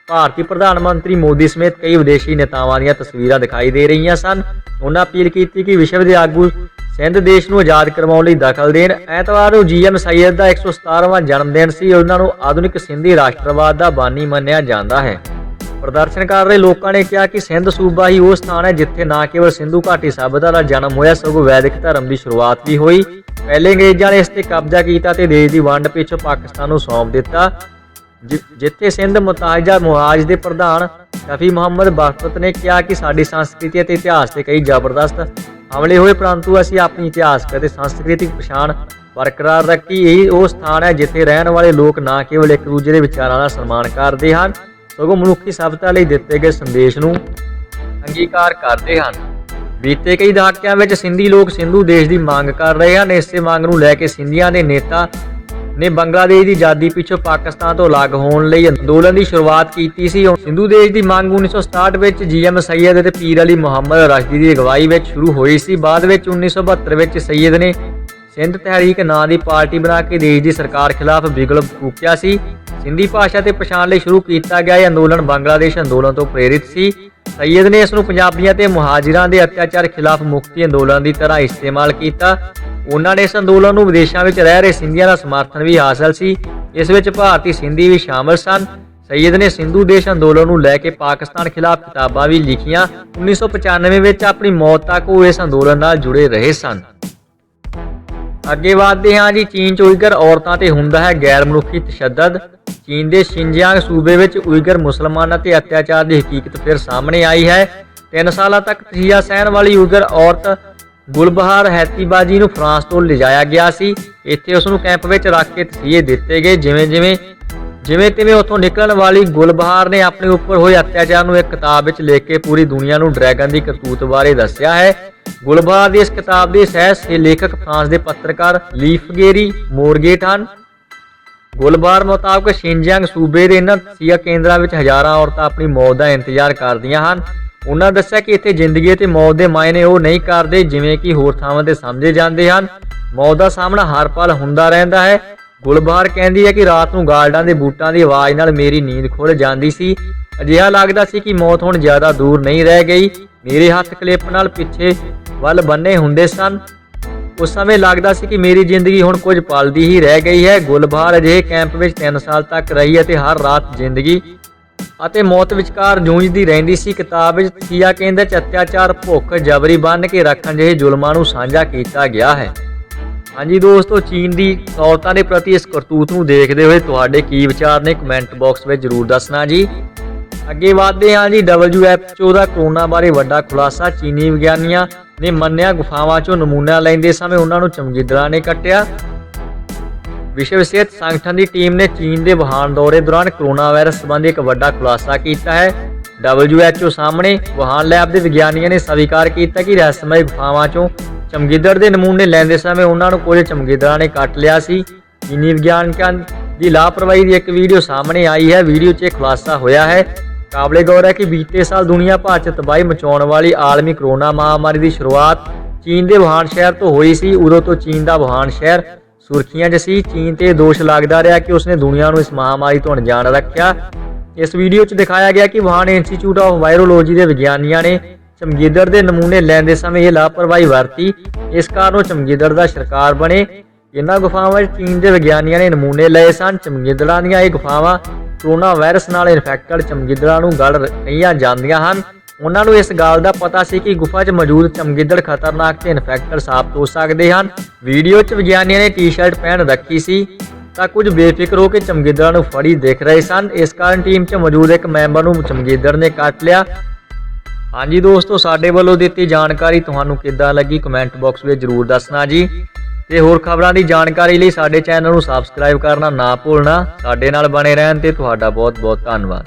ਭਾਰਤੀ ਪ੍ਰਧਾਨ ਮੰਤਰੀ ਮੋਦੀ ਸਮੇਤ ਕਈ ਵਿਦੇਸ਼ੀ ਨੇਤਾਵਾਂ ਦੀਆਂ ਤਸਵੀਰਾਂ ਦਿਖਾਈ ਦੇ ਰਹੀਆਂ ਸਨ। ਉਹਨਾਂ ਅਪੀਲ ਕੀਤੀ ਕਿ ਵਿਸ਼ਵ ਦੇ ਆਗੂ ਸਿੰਧ ਦੇਸ਼ ਨੂੰ ਆਜ਼ਾਦ ਕਰਵਾਉਣ ਲਈ ਦਖਲ ਦੇਣ। ਐਤਵਾਰ ਨੂੰ ਜੀਐਮ ਸੈਯਦ ਦਾ 117ਵਾਂ ਜਨਮ ਦਿਨ ਸੀ। ਉਹਨਾਂ ਨੂੰ ਆਧੁਨਿਕ ਸਿੰਧੀ ਰਾਸ਼ਟਰਵਾਦ ਦਾ ਬਾਨੀ ਮੰਨਿਆ ਜਾਂਦਾ ਹੈ। ਪ੍ਰਦਰਸ਼ਨ ਕਰ ਰਹੇ ਲੋਕਾਂ ਨੇ ਕਿਹਾ ਕਿ ਸਿੰਧ ਸੂਬਾ ਹੀ ਉਹ ਸਥਾਨ ਹੈ ਜਿੱਥੇ ਨਾ ਕੇਵਲ ਸਿੰਧੂ ਘਾਟੀ ਸਭਿਅਤਾ ਦਾ ਜਨਮ ਹੋਇਆ, ਸਗੋਂ ਵੈਦਿਕ ਧਰਮ ਦੀ ਸ਼ੁਰੂਆਤ ਵੀ ਹੋਈ। ਪਹਿਲੇ ਅੰਗਰੇਜ਼ਾਂ ਨੇ ਇਸ ਤੇ ਕਬਜ਼ਾ ਕੀਤਾ ਤੇ ਦੇਸ਼ ਦੀ ਵੰਡ ਪਿੱਛੋਂ ਪਾਕਿਸਤਾਨ ਨੂੰ ਸੌਂਪ ਦਿੱਤਾ, ਜਿੱਥੇ ਸਿੰਧ ਮੁਤਾਹਿਜਾ ਮੁਆਜ ਦੇ ਪ੍ਰਧਾਨ ਸ਼ਫੀ ਮੁਹੰਮਦ ਬਖਤ ਨੇ ਕਿਹਾ ਕਿ ਸਾਡੀ ਸੰਸਕ੍ਰਿਤੀ ਅਤੇ ਇਤਿਹਾਸ ਤੇ ਕਈ ਜ਼ਬਰਦਸਤ ਹਮਲੇ ਹੋਏ, ਪਰੰਤੂ ਅਸੀਂ ਆਪਣੀ ਇਤਿਹਾਸਕ ਅਤੇ ਸੰਸਕ੍ਰਿਤਿਕ ਪਛਾਣ ਬਰਕਰਾਰ ਰੱਖੀ। ਇਹੀ ਉਹ ਸਥਾਨ ਹੈ ਜਿੱਥੇ ਰਹਿਣ ਵਾਲੇ ਲੋਕ ਨਾ ਕੇਵਲ ਇੱਕ ਦੂਜੇ ਦੇ ਵਿਚਾਰਾਂ ਦਾ ਸਨਮਾਨ ਕਰਦੇ ਹਨ, ਸਗੋਂ ਮਨੁੱਖੀ ਸਭਿਅਤਾ ਲਈ ਦਿੱਤੇ ਗਏ ਸੰਦੇਸ਼ ਨੂੰ ਅੰਗੀਕਾਰ ਕਰਦੇ ਹਨ। ਬੀਤੇ ਕਈ ਦਹਾਕਿਆਂ ਵਿੱਚ ਸਿੰਧੀ ਲੋਕ ਸਿੰਧੂ ਦੇਸ਼ ਦੀ ਮੰਗ ਕਰ ਰਹੇ ਹਨ। ਇਸੇ ਮੰਗ ਨੂੰ ਲੈ ਕੇ ਸਿੰਧੀਆਂ ਦੇ ਨੇਤਾ ਨੇ ਬੰਗਲਾਦੇਸ਼ ਦੀ ਆਜ਼ਾਦੀ ਪਿੱਛੋਂ ਪਾਕਿਸਤਾਨ ਤੋਂ ਅਲੱਗ ਹੋਣ ਲਈ ਅੰਦੋਲਨ ਦੀ ਸ਼ੁਰੂਆਤ ਕੀਤੀ ਸੀ। ਸਿੰਧੂ ਦੇਸ਼ ਦੀ ਮੰਗ 1967 ਵਿੱਚ ਜੀਐਮ ਸੈਯਦ ਅਤੇ ਪੀਰ ਅਲੀ ਮੁਹੰਮਦ ਰਸ਼ਦੀ ਦੀ ਅਗਵਾਈ ਵਿੱਚ ਸ਼ੁਰੂ ਹੋਈ ਸੀ। ਬਾਅਦ ਵਿੱਚ 1972 ਵਿੱਚ ਸੈਯਦ ਨੇ ਸਿੰਧ ਤਹਿਰੀਕ ਨਾਂ ਦੀ ਪਾਰਟੀ ਬਣਾ ਕੇ ਦੇਸ਼ ਦੀ ਸਰਕਾਰ ਖਿਲਾਫ ਬਿਗਲ ਫੂਕਿਆ ਸੀ। ਸਿੰਧੀ ਭਾਸ਼ਾ ਤੇ ਪਛਾਣ ਲਈ ਸ਼ੁਰੂ ਕੀਤਾ ਗਿਆ ਇਹ ਅੰਦੋਲਨ ਬੰਗਲਾਦੇਸ਼ ਅੰਦੋਲਨ ਤੋਂ ਪ੍ਰੇਰਿਤ ਸੀ। ਸੈਯਦ ਨੇ ਇਸ ਨੂੰ ਪੰਜਾਬੀਆਂ ਤੇ ਮੁਹਾਜਿਰਾਂ ਦੇ ਅਤਿਆਚਾਰ ਖਿਲਾਫ ਮੁਕਤੀ ਅੰਦੋਲਨ ਦੀ ਤਰ੍ਹਾਂ ਇਸਤੇਮਾਲ ਕੀਤਾ। ਉਹਨਾਂ ਨੇ ਇਸ ਅੰਦੋਲਨ ਨੂੰ ਵਿਦੇਸ਼ਾਂ ਵਿੱਚ ਰਹਿ ਰਹੇ ਸਿੰਧੀਆਂ ਦਾ ਸਮਰਥਨ ਵੀ ਹਾਸਲ ਸੀ। ਇਸ ਵਿੱਚ ਭਾਰਤੀ ਸਿੰਧੀ ਵੀ ਸ਼ਾਮਲ ਸਨ। ਸੈਯਦ ਨੇ ਸਿੰਧੂ ਦੇਸ਼ ਅੰਦੋਲਨ ਨੂੰ ਲੈ ਕੇ ਪਾਕਿਸਤਾਨ ਖਿਲਾਫ ਕਿਤਾਬਾਂ ਵੀ ਲਿਖੀਆਂ। 1995 ਵਿੱਚ ਆਪਣੀ ਮੌਤ ਤੱਕ ਉਹ ਇਸ ਅੰਦੋਲਨ ਨਾਲ ਜੁੜੇ ਰਹੇ ਸਨ। ਅੱਗੇ ਵਧਦੇ ਹਾਂ ਜੀ। ਚੀਨ 'ਚ ਉਈਗਰ ਔਰਤਾਂ ਤੇ ਹੁੰਦਾ ਹੈ ਗੈਰ ਮਨੁੱਖੀ ਤਸ਼ੱਦਦ। ਚੀਨ ਦੇ ਸ਼ਿਨਜਿਆਂਗ ਸੂਬੇ ਵਿੱਚ ਉਈਗਰ ਮੁਸਲਮਾਨਾਂ ਤੇ ਅਤਿਆਚਾਰ ਦੀ ਹਕੀਕਤ ਫਿਰ ਸਾਹਮਣੇ ਆਈ ਹੈ। 3 ਸਾਲਾਂ ਤੱਕ ਤਸੀਹਾ ਸਹਿਣ ਵਾਲੀ ਉਈਗਰ ਔਰਤ ਗੁਲਬਹਾਰ ਹੈਤੀਬਾਜੀ ਨੂੰ ਫਰਾਂਸ ਤੋਂ ਲਿਜਾਇਆ ਗਿਆ ਸੀ। ਇੱਥੇ ਉਸ ਨੂੰ ਕੈਂਪ ਵਿੱਚ ਰੱਖ ਕੇ ਤਸੀਹੇ ਦਿੱਤੇ ਗਏ। ਜਿਵੇਂ ਤਿਵੇਂ ਉੱਥੋਂ ਨਿਕਲਣ ਵਾਲੀ ਗੁਲਬਹਾਰ ਨੇ ਆਪਣੇ ਉੱਪਰ ਹੋਏ ਅਤਿਆਚਾਰ ਨੂੰ ਇੱਕ ਕਿਤਾਬ ਵਿੱਚ ਲਿਖ ਕੇ ਪੂਰੀ ਦੁਨੀਆ ਨੂੰ ਡਰੈਗਨ ਦੀ ਕਰਤੂਤ ਬਾਰੇ ਦੱਸਿਆ ਹੈ। ਗੁਲਬਹਾਰ ਦੀ ਇਸ ਕਿਤਾਬ ਦੇ ਸਹਿ ਲੇਖਕ ਫਰਾਂਸ ਦੇ ਪੱਤਰਕਾਰ ਲੀਫਗੇਰੀ ਮੋਰਗੇਟ ਹਨ। ਗੁਲਬਹਾਰ ਮੁਤਾਬਕ ਸ਼ਿਨਜਿਆਂਗ ਸੂਬੇ ਦੇ ਇਹਨਾਂ ਤਸੀਹਾ ਕੇਂਦਰਾਂ ਵਿੱਚ ਹਜ਼ਾਰਾਂ ਔਰਤਾਂ ਆਪਣੀ ਮੌਤ ਦਾ ਇੰਤਜ਼ਾਰ ਕਰਦੀਆਂ ਹਨ। ਉਹਨਾਂ ਦੱਸਿਆ ਕਿ ਇੱਥੇ ਜ਼ਿੰਦਗੀ ਅਤੇ ਮੌਤ ਦੇ ਮਾਇਨੇ ਉਹ ਨਹੀਂ ਕਰਦੇ ਜਿਵੇਂ ਕਿ ਹੋਰ ਥਾਵਾਂ ਤੇ ਸਮਝੇ ਜਾਂਦੇ ਹਨ। ਮੌਤ ਦਾ ਸਾਹਮਣਾ ਹਰ ਪਲ ਹੁੰਦਾ ਰਹਿੰਦਾ ਹੈ। ਗੁਲਬਹਾਰ ਕਹਿੰਦੀ ਹੈ ਕਿ ਰਾਤ ਨੂੰ ਗਾਰਡਾਂ ਦੇ ਬੂਟਾਂ ਦੀ ਆਵਾਜ਼ ਨਾਲ ਮੇਰੀ ਨੀਂਦ ਖੁੱਲ੍ਹ ਜਾਂਦੀ ਸੀ। ਅਜਿਹਾ ਲੱਗਦਾ ਸੀ ਕਿ ਮੌਤ ਹੁਣ ਜ਼ਿਆਦਾ ਦੂਰ ਨਹੀਂ ਰਹਿ ਗਈ। ਮੇਰੇ ਹੱਥ ਕਲਿੱਪ ਨਾਲ ਪਿੱਛੇ ਵੱਲ ਬੰਨੇ ਹੁੰਦੇ ਸਨ। ਉਸ ਸਮੇਂ ਲੱਗਦਾ ਸੀ ਕਿ ਮੇਰੀ ਜ਼ਿੰਦਗੀ ਹੁਣ ਕੁਝ ਪਲ ਦੀ ਹੀ ਰਹਿ ਗਈ ਹੈ। ਗੁਲਬਹਾਰ ਅਜਿਹੇ ਕੈਂਪ ਵਿੱਚ 3 ਸਾਲ ਤੱਕ ਰਹੀ ਅਤੇ ਹਰ ਰਾਤ ਜ਼ਿੰਦਗੀ ਅਤੇ ਮੌਤ ਵਿਚਕਾਰ ਜੂਝਦੀ ਰਹਿੰਦੀ ਸੀ। ਕਿਤਾਬ ਵਿੱਚ ਤਸੀਹਾ ਕੇਂਦਰ 'ਚ ਅਤਿਆਚਾਰ, ਭੁੱਖ, ਜਬਰੀ ਬੰਨ੍ਹ ਕੇ ਰੱਖਣ ਜਿਹੇ ਜ਼ੁਲਮਾਂ ਨੂੰ ਸਾਂਝਾ ਕੀਤਾ ਗਿਆ ਹੈ। ਹਾਂਜੀ ਦੋਸਤੋ, ਚੀਨ ਦੀ ਔਰਤਾਂ ਦੇ ਪ੍ਰਤੀ ਇਸ ਕਰਤੂਤ ਨੂੰ ਦੇਖਦੇ ਹੋਏ ਤੁਹਾਡੇ ਕੀ ਵਿਚਾਰ ਨੇ ਕਮੈਂਟ ਬਾਕਸ ਵਿੱਚ ਜ਼ਰੂਰ ਦੱਸਣਾ ਜੀ। ਅੱਗੇ ਵਧਦੇ ਹਾਂ ਜੀ। WHO ਦਾ ਕਰੋਨਾ ਬਾਰੇ ਵੱਡਾ ਖੁਲਾਸਾ। ਚੀਨੀ ਵਿਗਿਆਨੀਆਂ ਨੇ ਮੰਨਿਆ ਗੁਫਾਵਾਂ 'ਚੋਂ ਨਮੂਨਾ ਲੈਂਦੇ ਸਮੇਂ ਉਹਨਾਂ ਨੂੰ ਚਮਗਿੱਦੜਾਂ ਨੇ ਕੱਟਿਆ। ਵਿਸ਼ਵ ਸਿਹਤ ਸੰਗਠਨ ਦੀ ਟੀਮ ਨੇ ਚੀਨ ਦੇ ਵੁਹਾਨ ਦੌਰੇ ਦੌਰਾਨ ਕਰੋਨਾ ਵਾਇਰਸ ਸੰਬੰਧੀ ਇੱਕ ਵੱਡਾ ਖੁਲਾਸਾ ਕੀਤਾ ਹੈ। WHO ਸਾਹਮਣੇ ਵੁਹਾਨ ਲੈਬ ਦੇ ਵਿਗਿਆਨੀਆਂ ਨੇ ਸਵੀਕਾਰ ਕੀਤਾ ਕਿ ਰਹੱਸਮਈ ਗੁਫਾਵਾਂ 'ਚੋਂ ਚਮਗਿੱਦੜ ਦੇ ਨਮੂਨੇ ਲੈਂਦੇ ਸਮੇਂ ਉਹਨਾਂ ਨੂੰ ਕੁਝ ਚਮਗਿੱਦੜਾਂ ਨੇ ਕੱਟ ਲਿਆ ਸੀ। ਚੀਨੀ ਵਿਗਿਆਨਕਾਂ ਦੀ ਲਾਪਰਵਾਹੀ ਦੀ ਇੱਕ ਵੀਡੀਓ ਸਾਹਮਣੇ ਆਈ ਹੈ। ਵੀਡੀਓ 'ਚ ਇਹ ਖੁਲਾਸਾ ਹੋਇਆ ਹੈ। ਕਾਬਲੇ ਗੌਰ ਹੈ ਕਿ ਬੀਤੇ ਸਾਲ ਦੁਨੀਆ ਭਰ 'ਚ ਤਬਾਹੀ ਮਚਾਉਣ ਵਾਲੀ ਆਲਮੀ ਕਰੋਨਾ ਮਹਾਮਾਰੀ ਦੀ ਸ਼ੁਰੂਆਤ ਚੀਨ ਦੇ ਵੁਹਾਨ ਸ਼ਹਿਰ ਤੋਂ ਹੋਈ ਸੀ। ਉਦੋਂ ਤੋਂ ਚੀਨ ਦਾ ਵੁਹਾਨ ਸ਼ਹਿਰ ਸੁਰਖੀਆਂ 'ਚ ਸੀ। ਚੀਨ ਤੇ ਦੋਸ਼ ਲੱਗਦਾ ਰਿਹਾ ਕਿ ਉਸਨੇ ਦੁਨੀਆ ਨੂੰ ਇਸ ਮਹਾਮਾਰੀ ਤੋਂ ਅਣਜਾਣ ਰੱਖਿਆ। ਇਸ ਵੀਡੀਓ 'ਚ ਦਿਖਾਇਆ ਗਿਆ ਕਿ ਵੁਹਾਨ ਇੰਸਟੀਚਿਊਟ ਆਫ ਵਾਇਰੋਲੋਜੀ ਦੇ ਵਿਗਿਆਨੀਆਂ ਨੇ ਚਮਗਿੱਦੜ ਦੇ ਨਮੂਨੇ ਲੈਂਦੇ ਸਮੇਂ ਇਹ ਲਾਪਰਵਾਹੀ ਵਰਤੀ। ਇਸ ਕਾਰਨ ਉਹ ਚਮਗਿੱਦੜ ਦਾ ਸ਼ਿਕਾਰ ਬਣੇ। ਇਹਨਾਂ ਗੁਫਾਵਾਂ 'ਚ ਚੀਨ ਦੇ ਵਿਗਿਆਨੀਆਂ ਨੇ ਨਮੂਨੇ ਲਏ ਸਨ। ਚਮਗਿੱਦੜਾਂ ਦੀਆਂ ਇਹ ਗੁਫਾਵਾਂ ਕਰੋਨਾ ਵਾਇਰਸ ਨਾਲ ਇਨਫੈਕਟਡ ਚਮਗਿੱਦੜਾਂ ਨੂੰ ਗਲ ਰਹੀਆਂ ਜਾਂਦੀਆਂ ਹਨ। ਉਹਨਾਂ ਨੂੰ ਇਸ ਗੱਲ ਦਾ ਪਤਾ ਸੀ ਕਿ ਗੁਫਾ 'ਚ ਮੌਜੂਦ ਚਮਗਿੱਦੜ ਖਤਰਨਾਕ ਤੇ ਇਨਫੈਕਟਡ ਸਾਬਤ ਹੋ ਸਕਦੇ ਹਨ। ਵੀਡੀਓ 'ਚ ਵਿਗਿਆਨੀਆਂ ਨੇ ਟੀ-ਸ਼ਰਟ ਪਹਿਨ ਰੱਖੀ ਸੀ ਤਾਂ ਕੁਝ ਬੇਫਿਕਰ ਹੋ ਕੇ ਚਮਗਿੱਦੜਾਂ ਨੂੰ ਫੜੀ ਦਿਖ ਰਹੇ ਸਨ। ਇਸ ਕਾਰਨ ਟੀਮ 'ਚ ਮੌਜੂਦ ਇੱਕ ਮੈਂਬਰ ਨੂੰ ਚਮਗਿੱਦੜ ਨੇ ਕੱਟ ਲਿਆ। ਹਾਂਜੀ ਦੋਸਤੋ, ਸਾਡੇ ਵੱਲੋਂ ਦਿੱਤੀ ਜਾਣਕਾਰੀ ਤੁਹਾਨੂੰ ਕਿੱਦਾਂ ਲੱਗੀ ਕਮੈਂਟ ਬਾਕਸ ਵਿੱਚ ਜ਼ਰੂਰ ਦੱਸਣਾ ਜੀ। ਤੇ ਹੋਰ ਖਬਰਾਂ ਦੀ ਜਾਣਕਾਰੀ ਲਈ ਸਾਡੇ ਚੈਨਲ ਨੂੰ ਸਬਸਕ੍ਰਾਈਬ ਕਰਨਾ ਨਾ ਭੁੱਲਣਾ। ਸਾਡੇ ਨਾਲ ਬਣੇ ਰਹਿਣ ਤੇ ਤੁਹਾਡਾ ਬਹੁਤ ਬਹੁਤ ਧੰਨਵਾਦ।